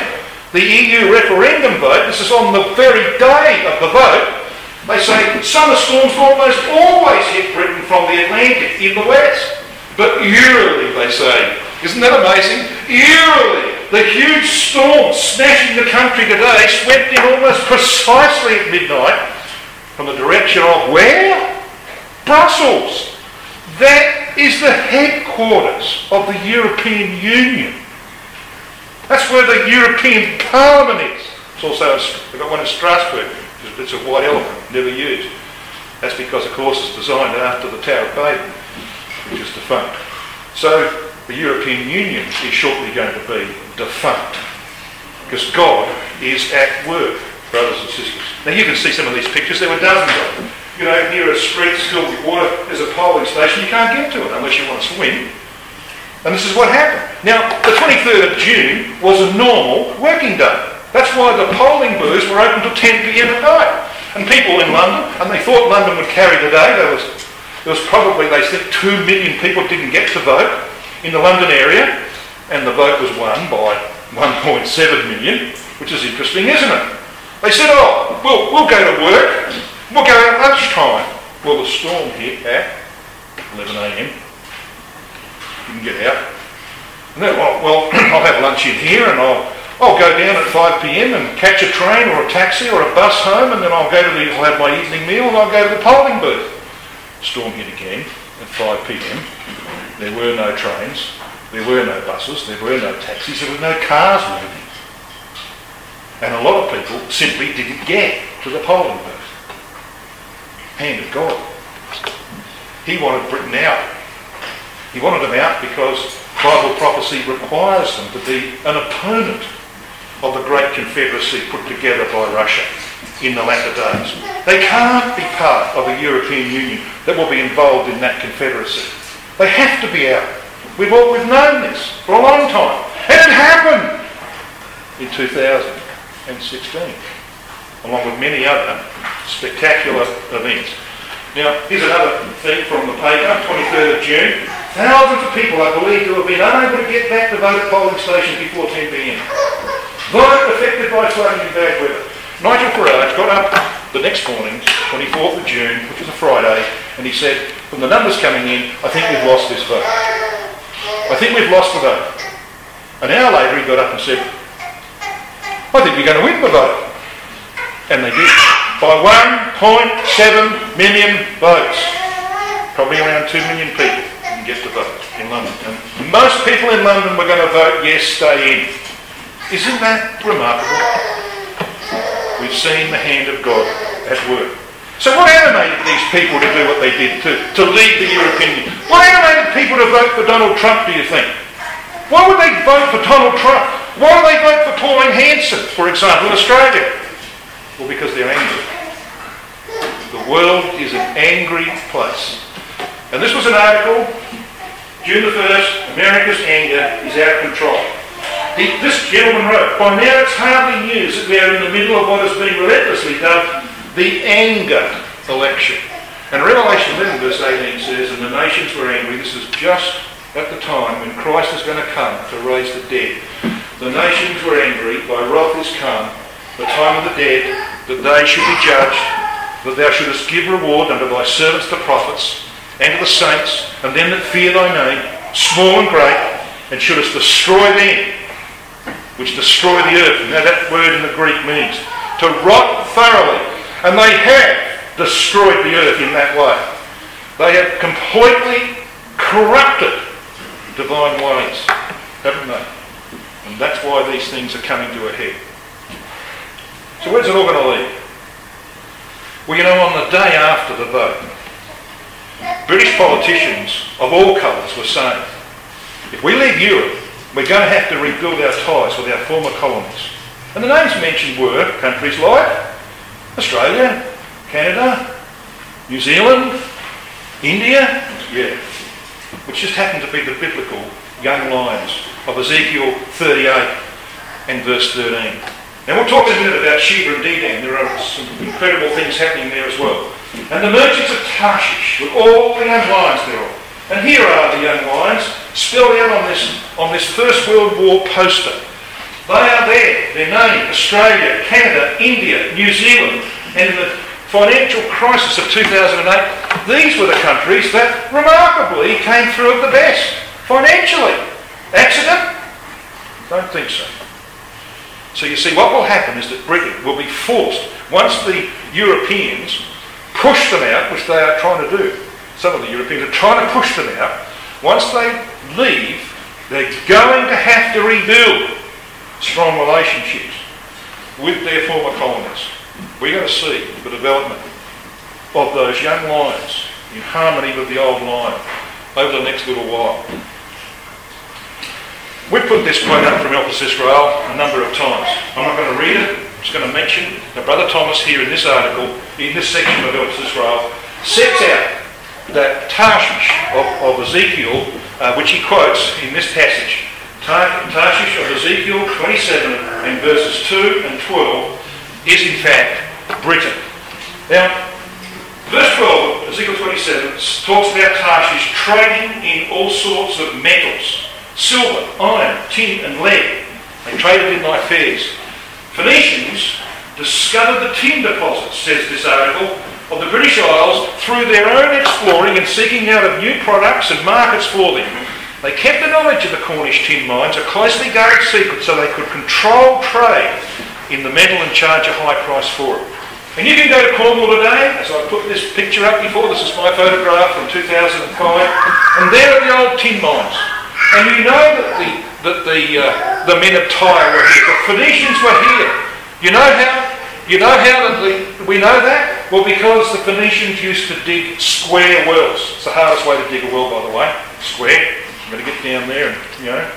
the EU referendum vote. This is on the very day of the vote. They say summer storms almost always hit Britain from the Atlantic in the west. But eerily, they say. Isn't that amazing? Eerily, the huge storm smashing the country today swept in almost precisely at midnight from the direction of where? Brussels. That is the headquarters of the European Union. That's where the European Parliament is. It's also, they've got one in Strasbourg. It's a white elephant, never used. That's because, of course, it's designed after the Tower of Babel, which is defunct. So the European Union is shortly going to be defunct, because God is at work, brothers and sisters. Now you can see some of these pictures. There were dozens of them. You know, near a street filled with water, there's a polling station. You can't get to it unless you want to swim. And this is what happened. Now, the 23rd of June was a normal working day. that's why the polling booths were open till 10 p.m. at night. And people in London, and they thought London would carry the day. There was probably, they think, 2 million people didn't get to vote in the London area, and the vote was won by 1.7 million, which is interesting, isn't it? They said, oh, we'll go to work, we'll go out at lunchtime. Well, the storm hit at 11 a.m. Didn't get out. And then, well, I'll have lunch in here, and I'll go down at 5 p.m. and catch a train or a taxi or a bus home, and then I'll have my evening meal, and I'll go to the polling booth. Storm hit again at 5 p.m. There were no trains, there were no buses, there were no taxis, there were no cars moving. And a lot of people simply didn't get to the polling booth. Hand of God. He wanted Britain out. He wanted them out because Bible prophecy requires them to be an opponent of the great confederacy put together by Russia in the latter days. They can't be part of a European Union that will be involved in that confederacy. They have to be out. We've known this for a long time. And it happened in 2016, along with many other spectacular events. Now, here's another thing from the paper, 23rd of June. Thousands of people are believed to have been unable to get back to vote at polling stations before 10 p.m. Vote affected by flooding and bad weather. Nigel Farage got up the next morning, 24th of June, which was a Friday, and he said, from the numbers coming in, I think we've lost this vote. I think we've lost the vote. An hour later he got up and said, I think we're going to win the vote. And they did. By 1.7 million votes. Probably around 2 million people didn't get to vote in London. And most people in London were going to vote yes, stay in. Isn't that remarkable? We've seen the hand of God at work. So what animated these people to do what they did, to lead the European Union? What animated people to vote for Donald Trump, do you think? Why would they vote for Donald Trump? Why would they vote for Pauline Hanson, for example, in Australia? Well, because they're angry. The world is an angry place. And this was an article, June the 1st, America's anger is out of control. This gentleman wrote, by now it's hardly news that we are in the middle of what has been relentlessly dubbed the anger election. And Revelation 11 verse 18 says, and the nations were angry. This is just at the time when Christ is going to come to raise the dead. The nations were angry, thy wrath is come, the time of the dead, that they should be judged, that thou shouldest give reward unto thy servants the prophets, and to the saints, and them that fear thy name, small and great, and shouldest destroy them which destroy the earth. Now that word in the Greek means to rot thoroughly. And they have destroyed the earth in that way. They have completely corrupted divine ways, haven't they? And that's why these things are coming to a head. So where's it all going to lead? Well, you know, on the day after the vote, British politicians of all colours were saying, if we leave Europe, we're going to have to rebuild our ties with our former colonies. And the names mentioned were countries like Australia, Canada, New Zealand, India, which just happened to be the biblical young lions of Ezekiel 38 and verse 13. And we'll talk in a minute about Sheba and Dedan. There are some incredible things happening there as well. And the merchants of Tarshish with all the young lions thereof. And here are the young lions spelled out on this First World War poster. They are there, their name, Australia, Canada, India, New Zealand, and in the financial crisis of 2008, these were the countries that remarkably came through it the best, financially. Accident? Don't think so. So you see, what will happen is that Britain will be forced, once the Europeans push them out, which they are trying to do, some of the Europeans are trying to push them out, once they leave, they're going to have to rebuild strong relationships with their former colonies. We're going to see the development of those young lions in harmony with the old lion over the next little while. We've put this quote up from Elpis Israel a number of times. I'm not going to read it. I'm just going to mention that Brother Thomas here in this article, in this section of Elpis Israel, sets out that Tarshish of Ezekiel, which he quotes in this passage, Tarshish of Ezekiel 27 and verses 2 and 12 is in fact Britain. Now, verse 12, Ezekiel 27, talks about Tarshish trading in all sorts of metals: silver, iron, tin and lead. They traded in like fairs. Phoenicians discovered the tin deposits, says this article, of the British Isles through their own exploring and seeking out of new products and markets for them. They kept the knowledge of the Cornish tin mines a closely guarded secret so they could control trade in the metal and charge a high price for it. And you can go to Cornwall today, as I put this picture up before, this is my photograph from 2005, and there are the old tin mines. And you know that the men of Tyre were here, the Phoenicians were here. You know how we know that? Well, because the Phoenicians used to dig square wells. It's the hardest way to dig a well, by the way, square. You've got to get down there and, you know.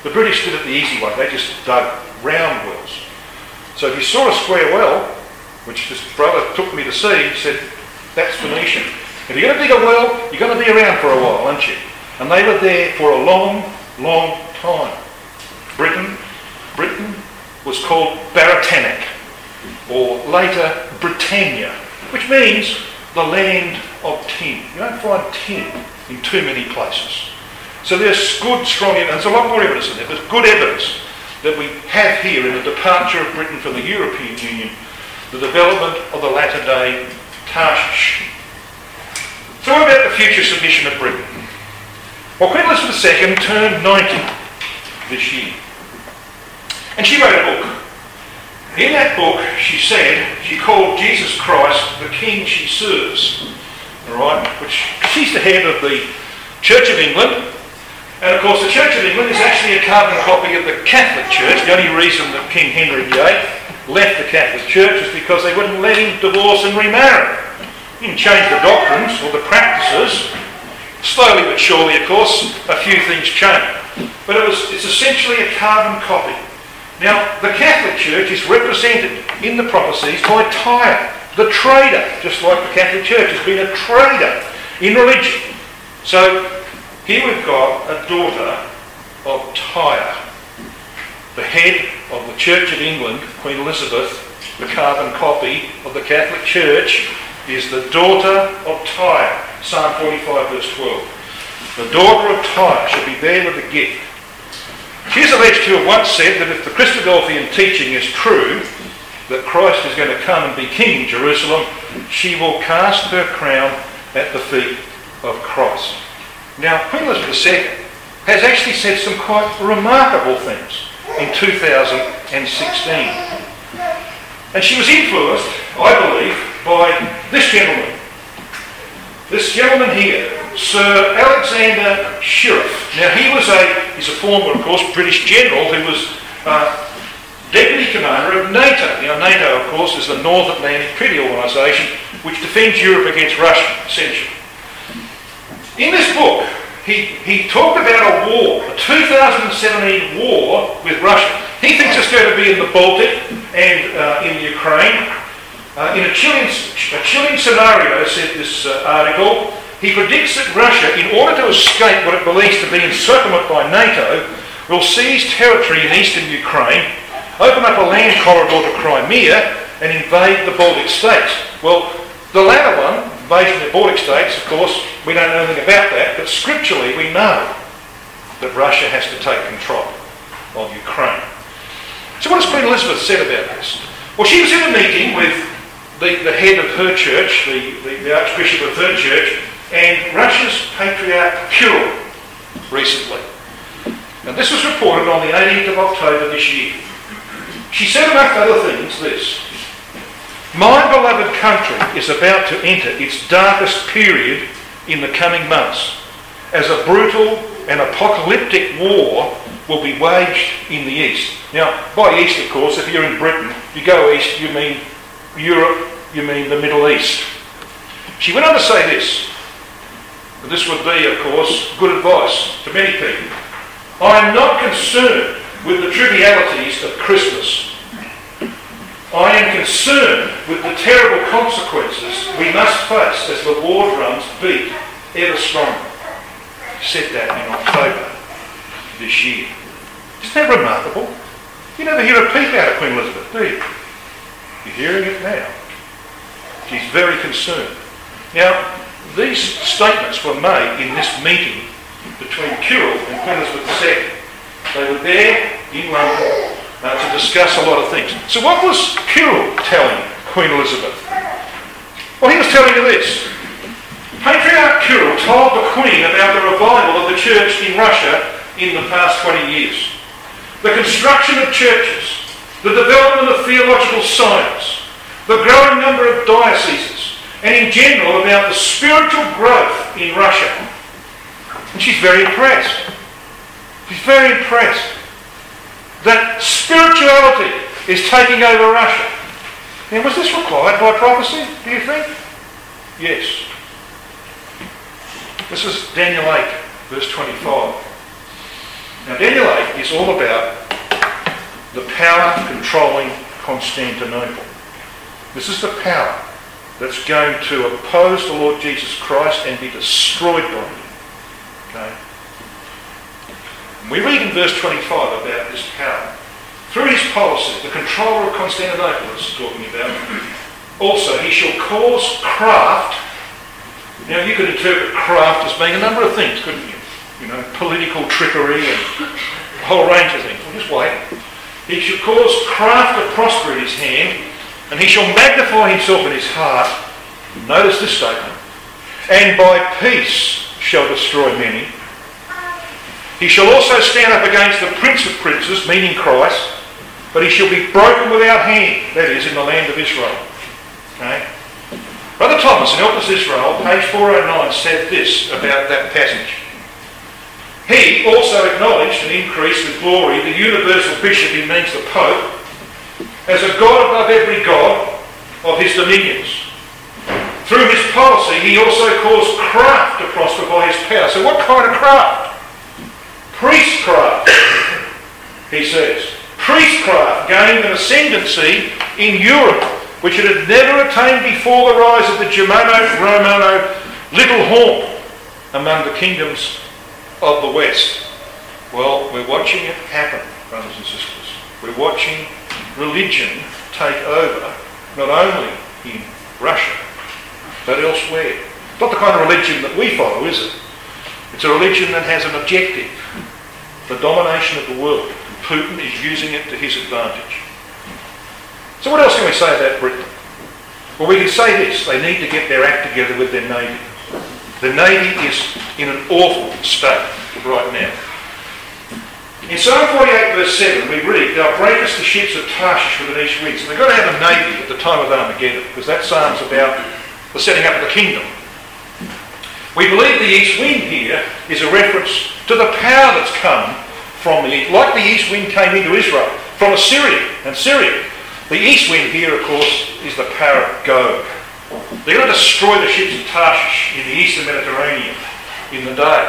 The British did it the easy way. They just dug round wells. So if you saw a square well, which this brother took me to see, he said, that's Phoenician. If you're going to dig a well, you're going to be around for a while, aren't you? And they were there for a long, long time. Britain was called Baratanic, or later Britannia, which means the land of tin. You don't find tin in too many places. So there's good, strong evidence. There's a lot more evidence in there. There's good evidence that we have here in the departure of Britain from the European Union, the development of the latter-day Tarshish. So what about the future submission of Britain? Well, Queen Elizabeth II turned 90 this year. And she wrote a book. In that book, she said, she called Jesus Christ the King she serves. Alright? Which, she's the head of the Church of England. And of course, the Church of England is actually a carbon copy of the Catholic Church. The only reason that King Henry VIII left the Catholic Church is because they wouldn't let him divorce and remarry. He didn't change the doctrines or the practices. Slowly but surely, of course, a few things changed. But it's essentially a carbon copy. Now, the Catholic Church is represented in the prophecies by Tyre, the trader, just like the Catholic Church has been a trader in religion. So, here we've got a daughter of Tyre, the head of the Church of England, Queen Elizabeth, the carbon copy of the Catholic Church, is the daughter of Tyre. Psalm 45 verse 12. The daughter of Tyre shall be there with a gift. She is alleged to have once said that if the Christadelphian teaching is true, that Christ is going to come and be king in Jerusalem, she will cast her crown at the feet of Christ. Now, Queen Elizabeth II has actually said some quite remarkable things in 2016. And she was influenced, I believe, by this gentleman. This gentleman here, Sir Alexander Sheriff. Now, he's a former, of course, British general who was Deputy Commander of NATO. Now, NATO, of course, is the North Atlantic Treaty Organisation which defends Europe against Russia, essentially. In this book, he talked about a war, a 2017 war with Russia. He thinks it's going to be in the Baltic and in Ukraine. In a chilling scenario, said this article, he predicts that Russia, in order to escape what it believes to be encirclement by NATO, will seize territory in eastern Ukraine, open up a land corridor to Crimea, and invade the Baltic states. Well, the latter one, invasion of the Baltic states, of course, we don't know anything about that, but scripturally we know that Russia has to take control of Ukraine. So what has Queen Elizabeth said about this? Well, she was in a meeting with the head of her church, the Archbishop of her church, and Russia's Patriarch Kirill recently. And this was reported on the 18th of October this year. She said, among other things, this: "My beloved country is about to enter its darkest period in the coming months, as a brutal and apocalyptic war will be waged in the East." Now, by East, of course, if you're in Britain, you go East, you mean Europe, you mean the Middle East. She went on to say this, and this would be, of course, good advice to many people. "I am not concerned with the trivialities of Christmas. I am concerned with the terrible consequences we must face as the war drums beat ever stronger." She said that in October. this year. Isn't that remarkable? You never hear a peep out of Queen Elizabeth, do you? You're hearing it now. She's very concerned. Now, these statements were made in this meeting between Kirill and Queen Elizabeth II. They were there in London to discuss a lot of things. So what was Kirill telling Queen Elizabeth? Well, he was telling her this. Patriarch Kirill told the Queen about the revival of the church in Russia in the past 20 years. The construction of churches, the development of theological science, the growing number of dioceses, and in general about the spiritual growth in Russia. And she's very impressed. She's very impressed that spirituality is taking over Russia. Now, was this required by prophecy, do you think? Yes. This is Daniel 8, verse 25. Now, Daniel 8 is all about the power controlling Constantinople. This is the power that's going to oppose the Lord Jesus Christ and be destroyed by him. Okay? And we read in verse 25 about this power. Through his policy, the controller of Constantinople is talking about, also he shall cause craft. Now you could interpret craft as being a number of things, couldn't you? You know, political trickery and a whole range of things. Well, just wait. He shall cause craft to prosper in his hand, and he shall magnify himself in his heart. Notice this statement. And by peace shall destroy many. He shall also stand up against the prince of princes, meaning Christ, but he shall be broken without hand, that is, in the land of Israel. Okay? Brother Thomas in Helpless Israel, page 409, said this about that passage. He also acknowledged and increased with glory the universal bishop, he means the Pope, as a God above every God of his dominions. Through his policy, he also caused craft to prosper by his power. So what kind of craft? Priestcraft, he says. Priestcraft gained an ascendancy in Europe, which it had never attained before the rise of the Germano-Romano little horn among the kingdoms of the West. Well, we're watching it happen, brothers and sisters. We're watching religion take over, not only in Russia, but elsewhere. It's not the kind of religion that we follow, is it? It's a religion that has an objective, the domination of the world. And Putin is using it to his advantage. So what else can we say about Britain? Well, we can say this. They need to get their act together with their navy. The navy is in an awful state right now. In Psalm 48 verse 7 we read, Thou breakest the ships of Tarshish with an east wind. So they've got to have a navy at the time of Armageddon, because that psalm's about the setting up of the kingdom. We believe the east wind here is a reference to the power that's come from the east. Like the east wind came into Israel from Assyria and Syria. The east wind here, of course, is the power of Gog. They're going to destroy the ships of Tarshish in the eastern Mediterranean in the day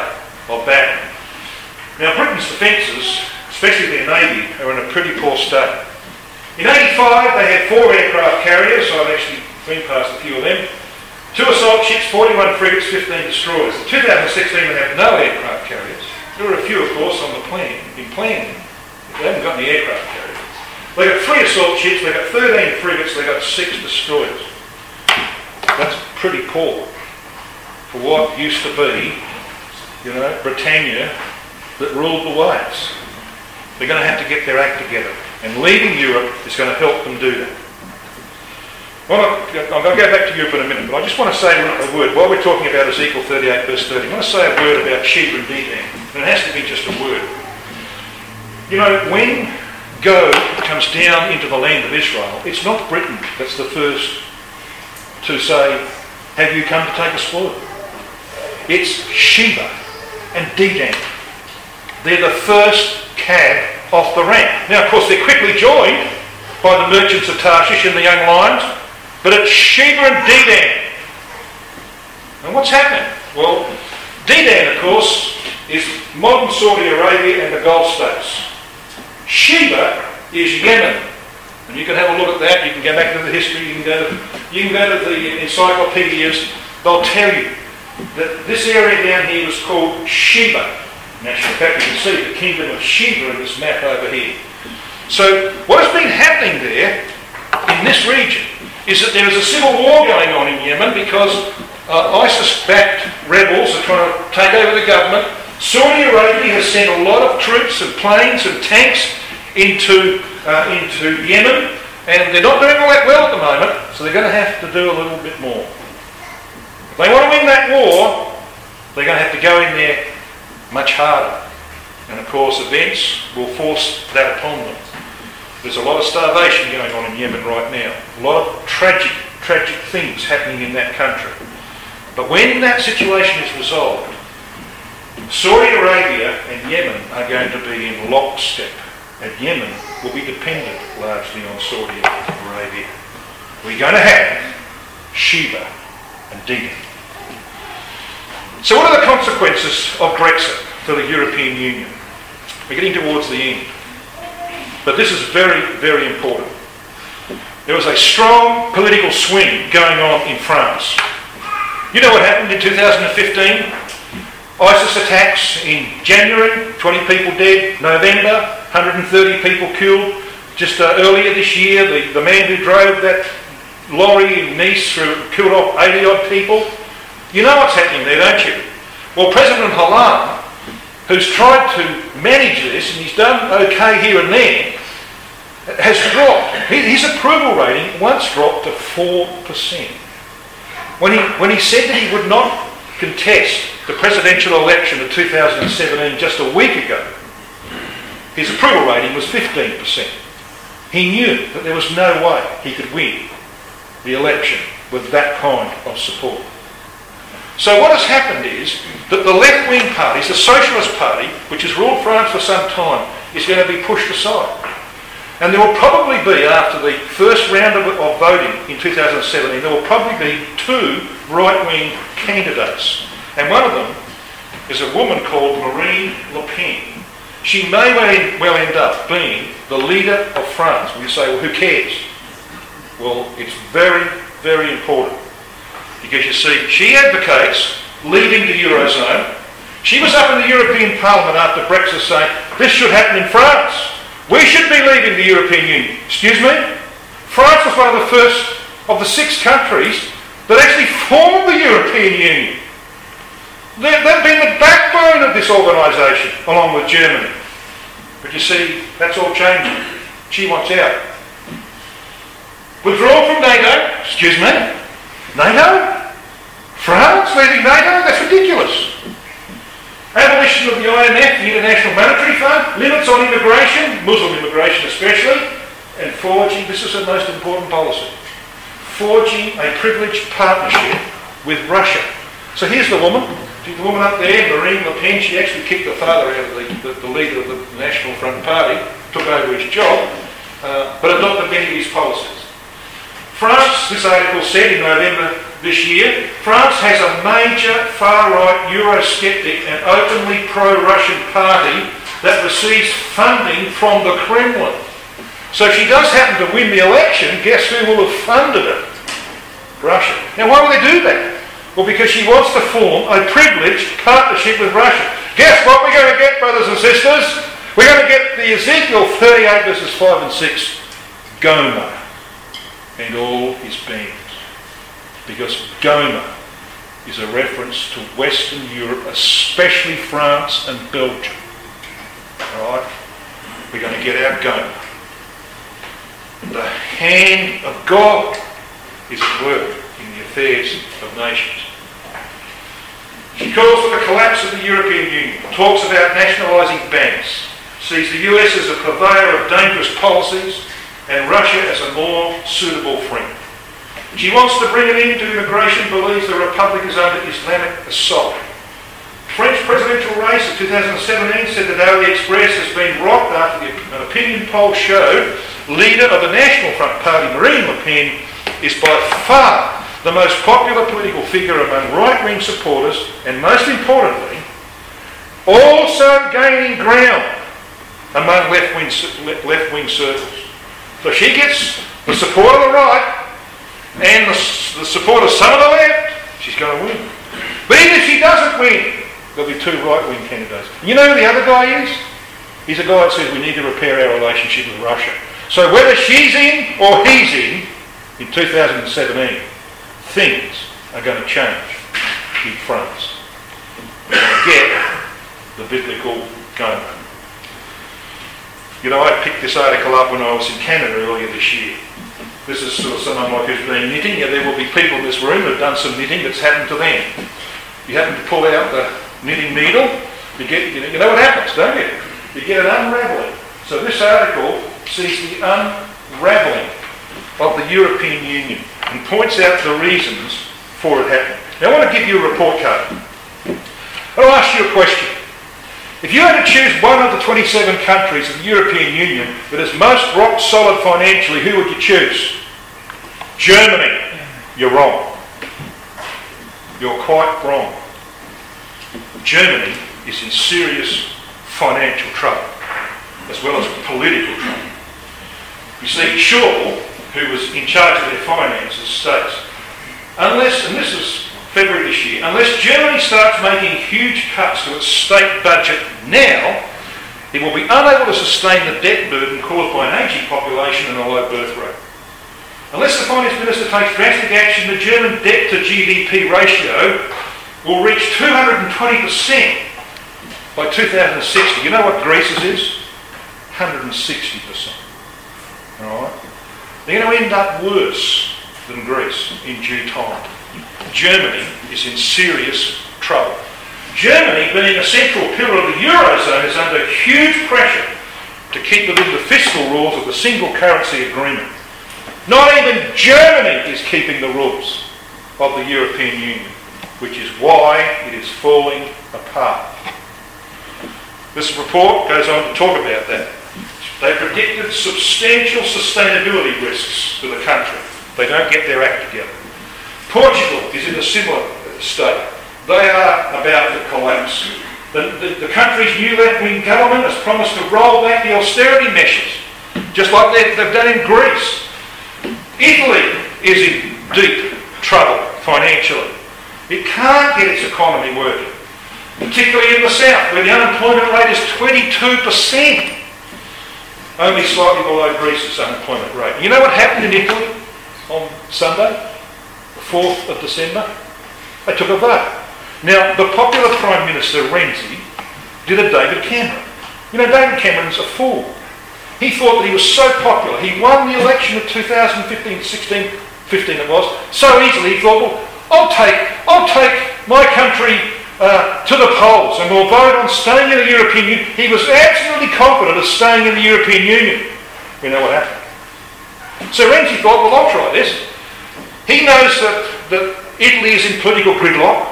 of battle. Now, Britain's defences, especially their navy, are in a pretty poor state. In 85, they had 4 aircraft carriers. I've actually been past a few of them. 2 assault ships, 41 frigates, 15 destroyers. In 2016, they have no aircraft carriers. There were a few, of course, on the plan, in planning. They haven't got any aircraft carriers. They've got 3 assault ships, they've got 13 frigates, they've got 6 destroyers. That's pretty poor for what used to be, you know, Britannia that ruled the waves. They're going to have to get their act together. And leaving Europe is going to help them do that. Well, I'm going to go back to Europe in a minute, but I just want to say a word. While we're talking about Ezekiel 38 verse 30, I want to say a word about Sheba and Dedan. And it has to be just a word. You know, when Gog comes down into the land of Israel, it's not Britain that's the first to say, have you come to take a spoil? It's Sheba and Dedan. They're the first cab off the rank. Now, of course, they're quickly joined by the merchants of Tarshish and the young lions, but it's Sheba and Dedan. And what's happening? Well, Dedan, of course, is modern Saudi Arabia and the Gulf states. Sheba is Yemen. And you can have a look at that. You can go back into the history. You can go to the encyclopedias. They'll tell you that this area down here was called Sheba. national. In fact, you can see the kingdom of Sheba in this map over here. So what has been happening there in this region is that there is a civil war going on in Yemen because ISIS-backed rebels are trying to take over the government. Saudi Arabia has sent a lot of troops and planes and tanks into Yemen, and they're not doing all that well at the moment, so they're going to have to do a little bit more. If they want to win that war, they're going to have to go in there much harder. And of course, events will force that upon them. There's a lot of starvation going on in Yemen right now. A lot of tragic things happening in that country. But when that situation is resolved, Saudi Arabia and Yemen are going to be in lockstep. And Yemen will be dependent largely on Saudi Arabia. We're going to have Sheba and Dedan. So what are the consequences of Brexit for the European Union? We're getting towards the end. But this is very, very important. There was a strong political swing going on in France. You know what happened in 2015? ISIS attacks in January, 20 people dead. November, 130 people killed. Just earlier this year, the man who drove that lorry in Nice killed off 80 odd people. You know what's happening there, don't you? Well, President Harlot, who's tried to manage this, and he's done okay here and there, has dropped. His approval rating once dropped to 4%. When he said that he would not contest the presidential election of 2017 just a week ago, his approval rating was 15%. He knew that there was no way he could win the election with that kind of support. So what has happened is that the left-wing parties, the Socialist Party, which has ruled France for some time, is going to be pushed aside. And there will probably be, after the first round of voting in 2017, there will probably be 2 right-wing candidates. And one of them is a woman called Marine Le Pen. She may well end up being the leader of France. Well, you say, well, who cares? Well, it's very, very important. Because you see, she advocates leaving the Eurozone. She was up in the European Parliament after Brexit saying, this should happen in France. We should be leaving the European Union. Excuse me? France was one of the first of the 6 countries that actually formed the European Union. They've been the backbone of this organisation, along with Germany. But you see, that's all changing. She wants out. Withdrawal from NATO? Excuse me? NATO? France leaving NATO? That's ridiculous. Abolition of the IMF, the International Monetary Fund, limits on immigration, Muslim immigration especially, and forging, this is the most important policy, forging a privileged partnership with Russia. So here's the woman up there, Marine Le Pen. She actually kicked the father out of the leader of the National Front Party, took over his job, but adopted many of his policies. France, this article said in November this year, France has a major far-right Eurosceptic and openly pro-Russian party that receives funding from the Kremlin. So if she does happen to win the election, guess who will have funded it? Russia. Now why will they do that? Well, because she wants to form a privileged partnership with Russia. Guess what we're going to get, brothers and sisters? We're going to get the Ezekiel 38 verses 5 and 6, Gomer and all his band. Because Gomer is a reference to Western Europe, especially France and Belgium. Alright? We're going to get our Gomer. The hand of God is at work in the affairs of nations. She calls for the collapse of the European Union, talks about nationalising banks, sees the US as a purveyor of dangerous policies and Russia as a more suitable friend. She wants to bring an end to immigration, believes the Republic is under Islamic assault. French presidential race of 2017 said the Daily Express has been rocked after an opinion poll showed leader of the National Front Party, Marine Le Pen, is by far the most popular political figure among right-wing supporters and, most importantly, also gaining ground among left-wing circles. So she gets the support of the right and the support of some of the left, she's going to win. But even if she doesn't win, There'll be 2 right-wing candidates. And you know who the other guy is? He's a guy that says we need to repair our relationship with Russia. So whether she's in or he's in 2017, things are going to change in France. We're going to get the biblical going. You know, I picked this article up when I was in Canada earlier this year. This is sort of someone like who's been knitting, and there will be people in this room that have done some knitting that's happened to them. You happen to pull out the knitting needle, you know what happens, don't you? You get an unravelling. So this article sees the unravelling of the European Union and points out the reasons for it happening. Now I want to give you a report card. I'll ask you a question. If you had to choose one of the 27 countries of the European Union that is most rock solid financially, who would you choose? Germany. You're wrong. You're quite wrong. Germany is in serious financial trouble, as well as political trouble. You see, Shaw, who was in charge of their finances, states, unless, and this is February this year, unless Germany starts making huge cuts to its state budget now, it will be unable to sustain the debt burden caused by an ageing population and a low birth rate. Unless the Finance Minister takes drastic action, the German debt to GDP ratio will reach 220% by 2060. You know what Greece's is? 160%. Alright? They're going to end up worse than Greece in due time. Germany is in serious trouble. Germany, being a central pillar of the Eurozone, is under huge pressure to keep within the fiscal rules of the single currency agreement. Not even Germany is keeping the rules of the European Union, which is why it is falling apart. This report goes on to talk about that. They predicted substantial sustainability risks to the country. They don't get their act together. Portugal is in a similar state. They are about to collapse. The country's new left-wing government has promised to roll back the austerity measures, just like they've done in Greece. Italy is in deep trouble financially. It can't get its economy working, particularly in the south, where the unemployment rate is 22%. Only slightly below Greece's unemployment rate. You know what happened in Italy on Sunday, the 4th of December? They took a vote. Now, the popular Prime Minister, Renzi, did a David Cameron. You know, David Cameron's a fool. He thought that he was so popular. He won the election of 2015, 15 it was, so easily he thought, well, I'll take my country to the polls and we'll vote on staying in the European Union. He was absolutely confident of staying in the European Union. You know what happened? So Renzi thought, well, I'll try this. He knows that Italy is in political gridlock,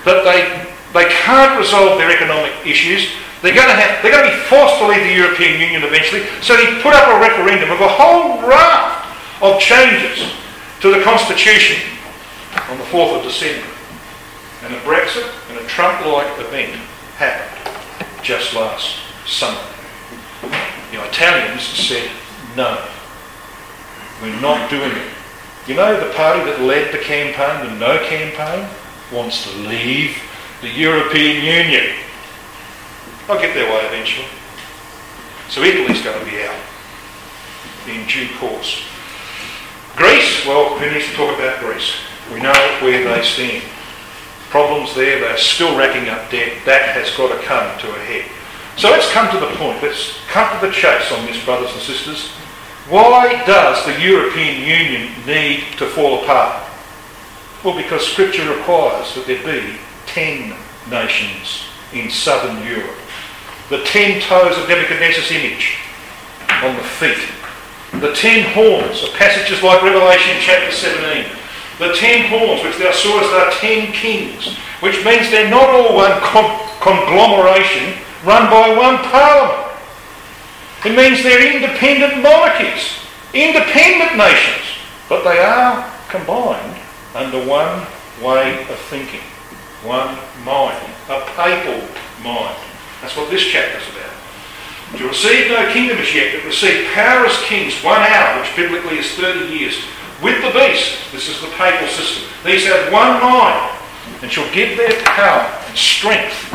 that they can't resolve their economic issues. They're going to be forced to leave the European Union eventually. So he put up a referendum of a whole raft of changes to the Constitution on the 4th of December. And a Brexit and a Trump-like event happened just last summer. The Italians said, no, we're not doing it. You know, the party that led the campaign, the No campaign, wants to leave the European Union. They'll get their way eventually. So Italy's going to be out in due course. Greece, well, who needs to talk about Greece? We know where they stand. Problems there, they're still racking up debt. That has got to come to a head. So let's come to the point. Let's come to the chase on this, brothers and sisters. Why does the European Union need to fall apart? Well, because Scripture requires that there be 10 nations in southern Europe. The 10 toes of Nebuchadnezzar's image on the feet. The 10 horns of passages like Revelation chapter 17. The 10 horns which thou sawest are 10 kings, which means they're not all one conglomeration run by one parliament. It means they're independent monarchies, independent nations, but they are combined under one way of thinking, one mind, a papal mind. That's what this chapter's about. To receive no kingdom as yet, but receive power as kings 1 hour, which biblically is 30 years, with the beast. This is the papal system. These have one mind, and shall give their power and strength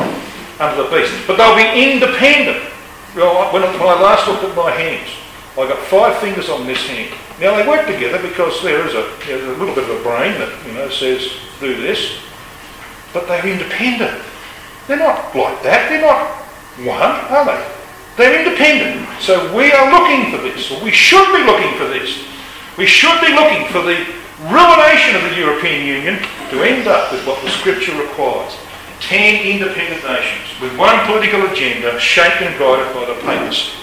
under the beast. But they'll be independent. Well, when I last looked at my hands, I got 5 fingers on this hand. Now they work together because there's a little bit of a brain that says do this, but they're independent. They're not like that. They're not one, are they? They're independent. So we are looking for this, or we should be looking for this. We should be looking for the ruination of the European Union to end up with what the Scripture requires. 10 independent nations with one political agenda shaped and guided by the papacy,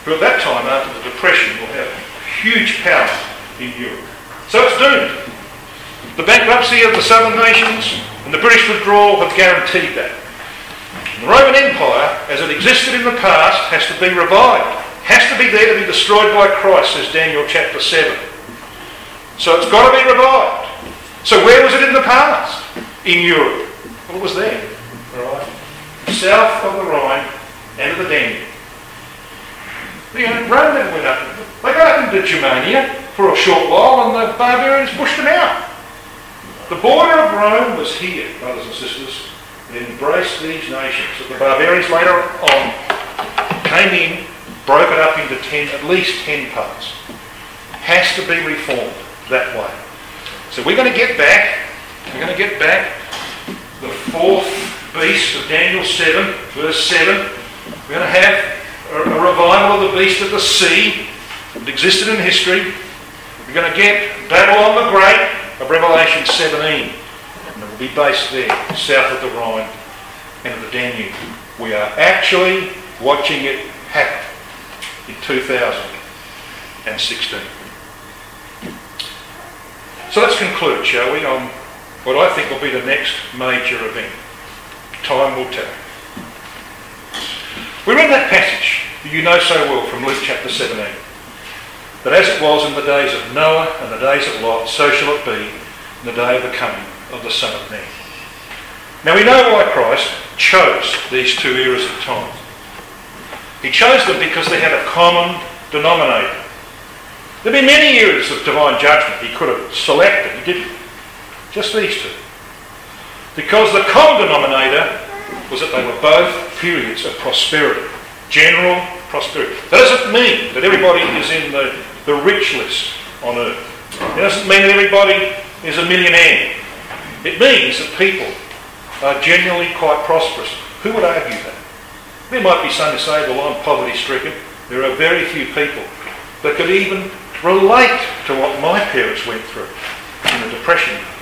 who at that time, after the Depression, will have huge power in Europe. So it's doomed. The bankruptcy of the southern nations and the British withdrawal have guaranteed that. And the Roman Empire, as it existed in the past, has to be revived. Has to be there to be destroyed by Christ, says Daniel chapter 7. So it's got to be revived. So where was it in the past? In Europe. Well, it was there, right? South of the Rhine and of the Danube. Rome never went up. They got up into Germania for a short while and the barbarians pushed them out. The border of Rome was here, brothers and sisters. It embraced these nations. So the barbarians later on came in, broke it up into at least 10 parts. Has to be reformed that way. So we're going to get back the 4th beast of Daniel 7, verse 7. We're going to have a revival of the beast of the sea that existed in history. We're going to get Babylon the Great of Revelation 17. And it will be based there, south of the Rhine and of the Danube. We are actually watching it happen in 2016. So let's conclude, shall we, on what I think will be the next major event. Time will tell. We read that passage that you know so well from Luke chapter 17. That as it was in the days of Noah and the days of Lot, so shall it be in the day of the coming of the Son of Man. Now we know why Christ chose these 2 eras of time. He chose them because they had a common denominator. There'd be many eras of divine judgment he could have selected. He didn't. Just these 2. Because the common denominator was that they were both periods of prosperity. General prosperity. That doesn't mean that everybody is in the rich list on earth. It doesn't mean that everybody is a millionaire. It means that people are genuinely quite prosperous. Who would argue that? There might be some who say, well, I'm poverty-stricken. There are very few people that could even relate to what my parents went through in the Depression years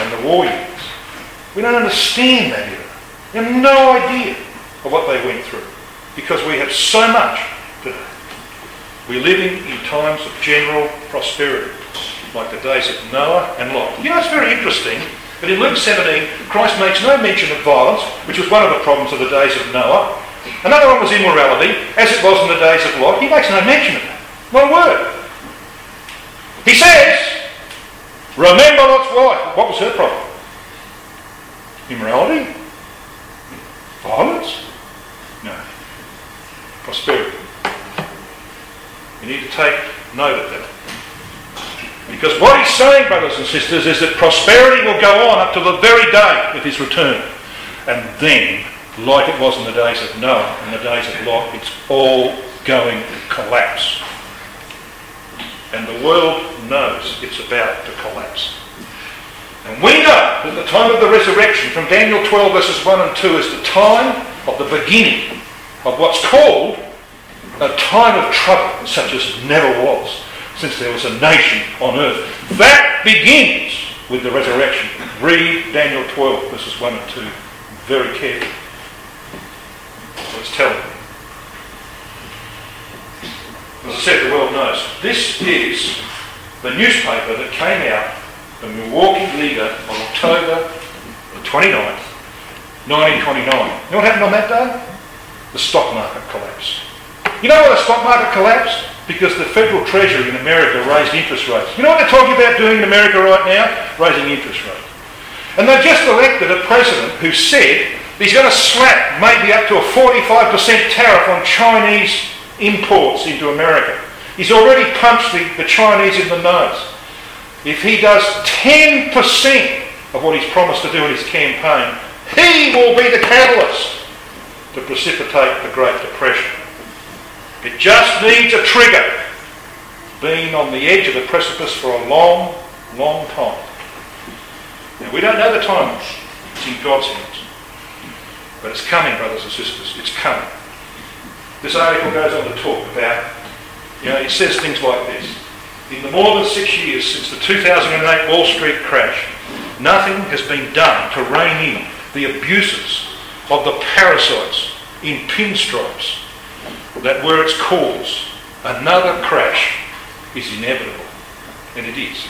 and the war years. We don't understand that either. We have no idea of what they went through because we have so much today. We're living in times of general prosperity, like the days of Noah and Lot. You know, it's very interesting that in Luke 17, Christ makes no mention of violence, which was one of the problems of the days of Noah. Another one was immorality, as it was in the days of Lot. He makes no mention of that. Not a word. He says, remember Lot's wife. What was her problem? Immorality? Violence? No. Prosperity. You need to take note of that. Because what he's saying, brothers and sisters, is that prosperity will go on up to the very day of his return. And then, like it was in the days of Noah and the days of Lot, it's all going to collapse. And the world knows it's about to collapse. And we know that the time of the resurrection from Daniel 12 verses 1 and 2 is the time of the beginning of what's called a time of trouble such as never was since there was a nation on earth. That begins with the resurrection. Read Daniel 12 verses 1 and 2 very carefully. So it's telling you. As I said, the world knows. This is the newspaper that came out, the Milwaukee Leader, on October the 29th, 1929. You know what happened on that day? The stock market collapsed. You know why the stock market collapsed? Because the Federal Treasury in America raised interest rates. You know what they're talking about doing in America right now? Raising interest rates. And they've just elected a president who said he's going to slap maybe up to a 45% tariff on Chinese imports into America. He's already punched the Chinese in the nose. If he does 10% of what he's promised to do in his campaign, He will be the catalyst to precipitate the Great Depression. It just needs a trigger. Being on the edge of the precipice for a long, long time. Now, we don't know the timing. It's in God's hands. But it's coming, brothers and sisters. It's coming. This article goes on to talk about, it says things like this. In the more than 6 years since the 2008 Wall Street crash, nothing has been done to rein in the abuses of the parasites in pinstripes that were its cause. Another crash is inevitable. And it is.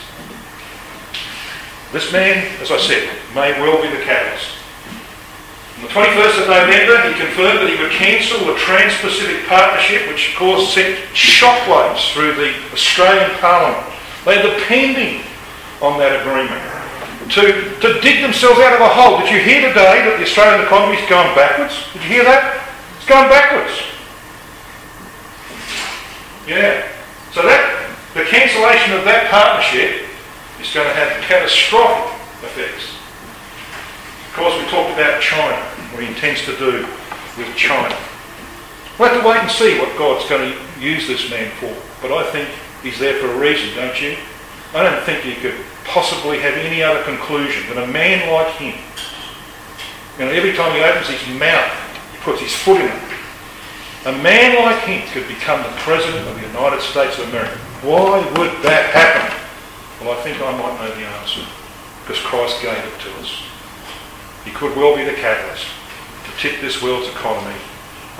This man, as I said, may well be the catalyst. On the 21st of November, he confirmed that he would cancel the Trans-Pacific Partnership, which of course sent shockwaves through the Australian Parliament. They are depending on that agreement to dig themselves out of a hole. Did you hear today that the Australian economy is going backwards? Did you hear that? It's going backwards. Yeah. So the cancellation of that partnership is going to have catastrophic effects. Of course, we talked about China, what he intends to do with China. We'll have to wait and see what God's going to use this man for. But I think he's there for a reason, don't you? I don't think you could possibly have any other conclusion than a man like him. Every time he opens his mouth, he puts his foot in it. A man like him could become the President of the United States of America. Why would that happen? Well, I think I might know the answer. Because Christ gave it to us. He could well be the catalyst to tip this world's economy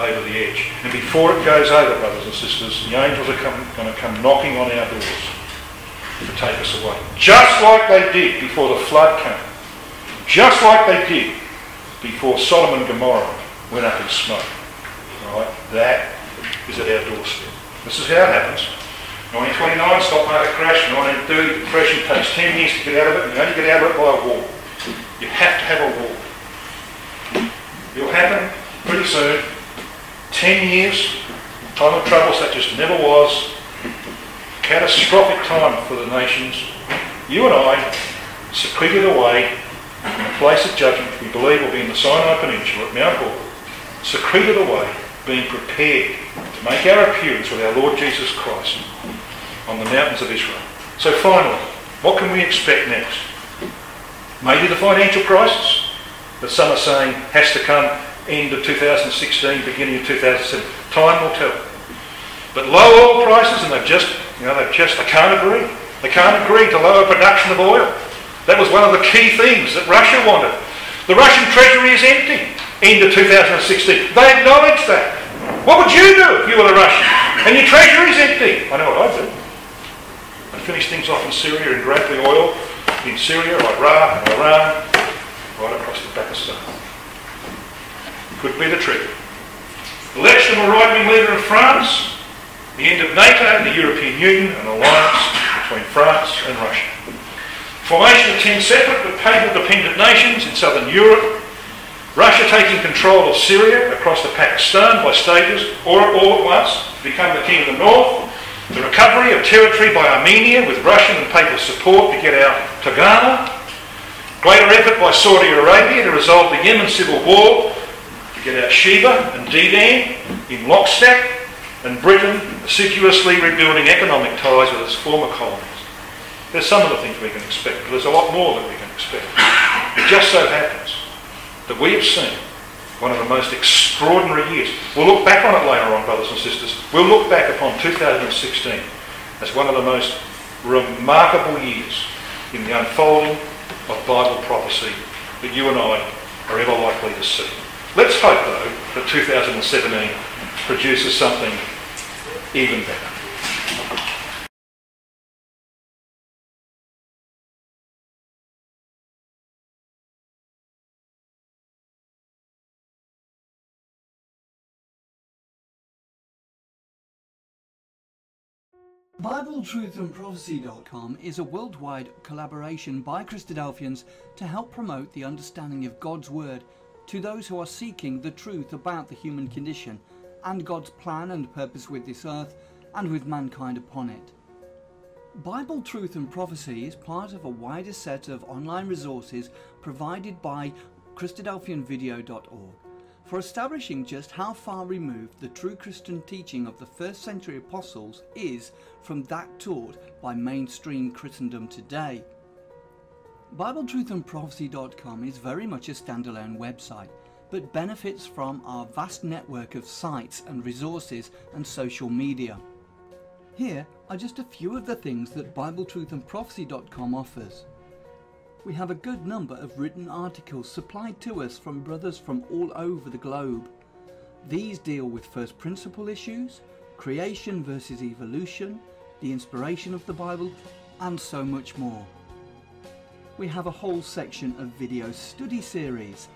over the edge. And before it goes over, brothers and sisters, the angels are going to come knocking on our doors to take us away. Just like they did before the flood came. Just like they did before Sodom and Gomorrah went up in smoke. Right? That is at our doorstep. This is how it happens. 1929, stock market crash. 1930, depression. Takes 10 years to get out of it, and you only get out of it by a war. You have to have a war. It'll happen pretty soon. 10 years, time of trouble such as never was. Catastrophic time for the nations. You and I, secreted away in a place of judgment we believe will be in the Sinai Peninsula at Mount Hor, secreted away, being prepared to make our appearance with our Lord Jesus Christ on the mountains of Israel. So finally, what can we expect next? Maybe the financial crisis that some are saying has to come end of 2016, beginning of 2017. Time will tell. But low oil prices, and they can't agree. They can't agree to lower production of oil. That was one of the key things that Russia wanted. The Russian treasury is empty end of 2016. They acknowledge that. What would you do if you were the Russians? And your treasury is empty. I know what I'd do. I'd finish things off in Syria and grab the oil in Syria, Iraq and Iran, right across to Pakistan. Could be the trigger. Election of a right-wing leader in France, the end of NATO and the European Union, an alliance between France and Russia. Formation of 10 separate but paper-dependent nations in southern Europe, Russia taking control of Syria across to Pakistan by stages or all at once to become the king of the north, the recovery of territory by Armenia with Russian and papal support to get out to Ghana, greater effort by Saudi Arabia to resolve the Yemen civil war, to get out Sheba and Dedan in lockstep, and Britain assiduously rebuilding economic ties with its former colonies. There's some of the things we can expect, but there's a lot more that we can expect. It just so happens that we have seen one of the most extraordinary years. We'll look back on it later on, brothers and sisters. We'll look back upon 2016 as one of the most remarkable years in the unfolding of Bible prophecy that you and I are ever likely to see. Let's hope, though, that 2017 produces something even better. BibleTruthAndProphecy.com is a worldwide collaboration by Christadelphians to help promote the understanding of God's Word to those who are seeking the truth about the human condition and God's plan and purpose with this earth and with mankind upon it. Bible Truth and Prophecy is part of a wider set of online resources provided by Christadelphianvideo.org, for establishing just how far removed the true Christian teaching of the first century apostles is from that taught by mainstream Christendom today. BibleTruthandProphecy.com is very much a standalone website, but benefits from our vast network of sites and resources and social media. Here are just a few of the things that BibleTruthandProphecy.com offers. We have a good number of written articles supplied to us from brothers from all over the globe. These deal with first principle issues, creation versus evolution, the inspiration of the Bible, and so much more. We have a whole section of video study series.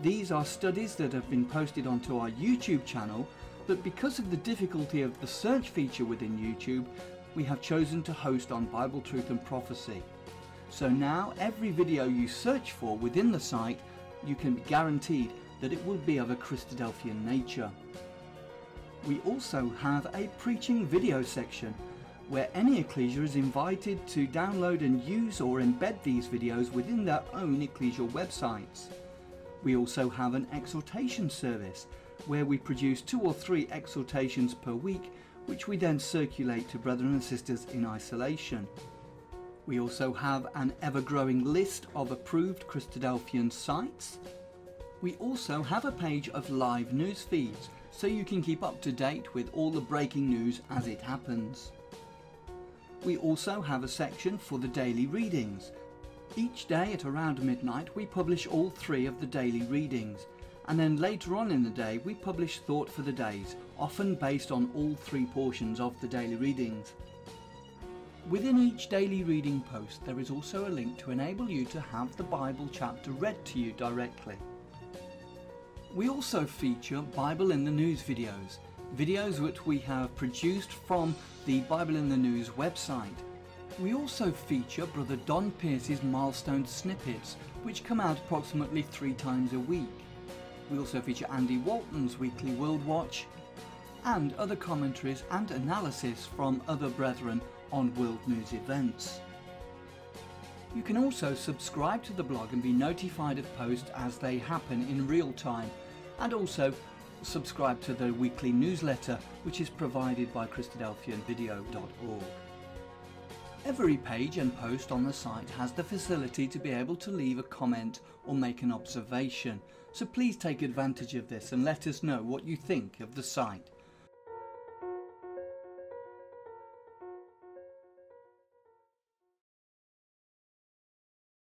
These are studies that have been posted onto our YouTube channel, but because of the difficulty of the search feature within YouTube, we have chosen to host on Bible Truth and Prophecy. So now every video you search for within the site, you can be guaranteed that it will be of a Christadelphian nature. We also have a preaching video section where any ecclesia is invited to download and use or embed these videos within their own ecclesial websites. We also have an exhortation service where we produce 2 or 3 exhortations per week, which we then circulate to brethren and sisters in isolation. We also have an ever-growing list of approved Christadelphian sites. We also have a page of live news feeds, so you can keep up to date with all the breaking news as it happens. We also have a section for the daily readings. Each day at around midnight we publish all 3 of the daily readings, and then later on in the day we publish thought for the days, often based on all 3 portions of the daily readings. Within each daily reading post there is also a link to enable you to have the Bible chapter read to you directly. We also feature Bible in the News videos, videos which we have produced from the Bible in the News website. We also feature Brother Don Pierce's milestone snippets, which come out approximately 3 times a week. We also feature Andy Walton's weekly World Watch, and other commentaries and analysis from other brethren on world news events. You can also subscribe to the blog and be notified of posts as they happen in real time, and also subscribe to the weekly newsletter which is provided by Christadelphianvideo.org. Every page and post on the site has the facility to be able to leave a comment or make an observation, so please take advantage of this and let us know what you think of the site.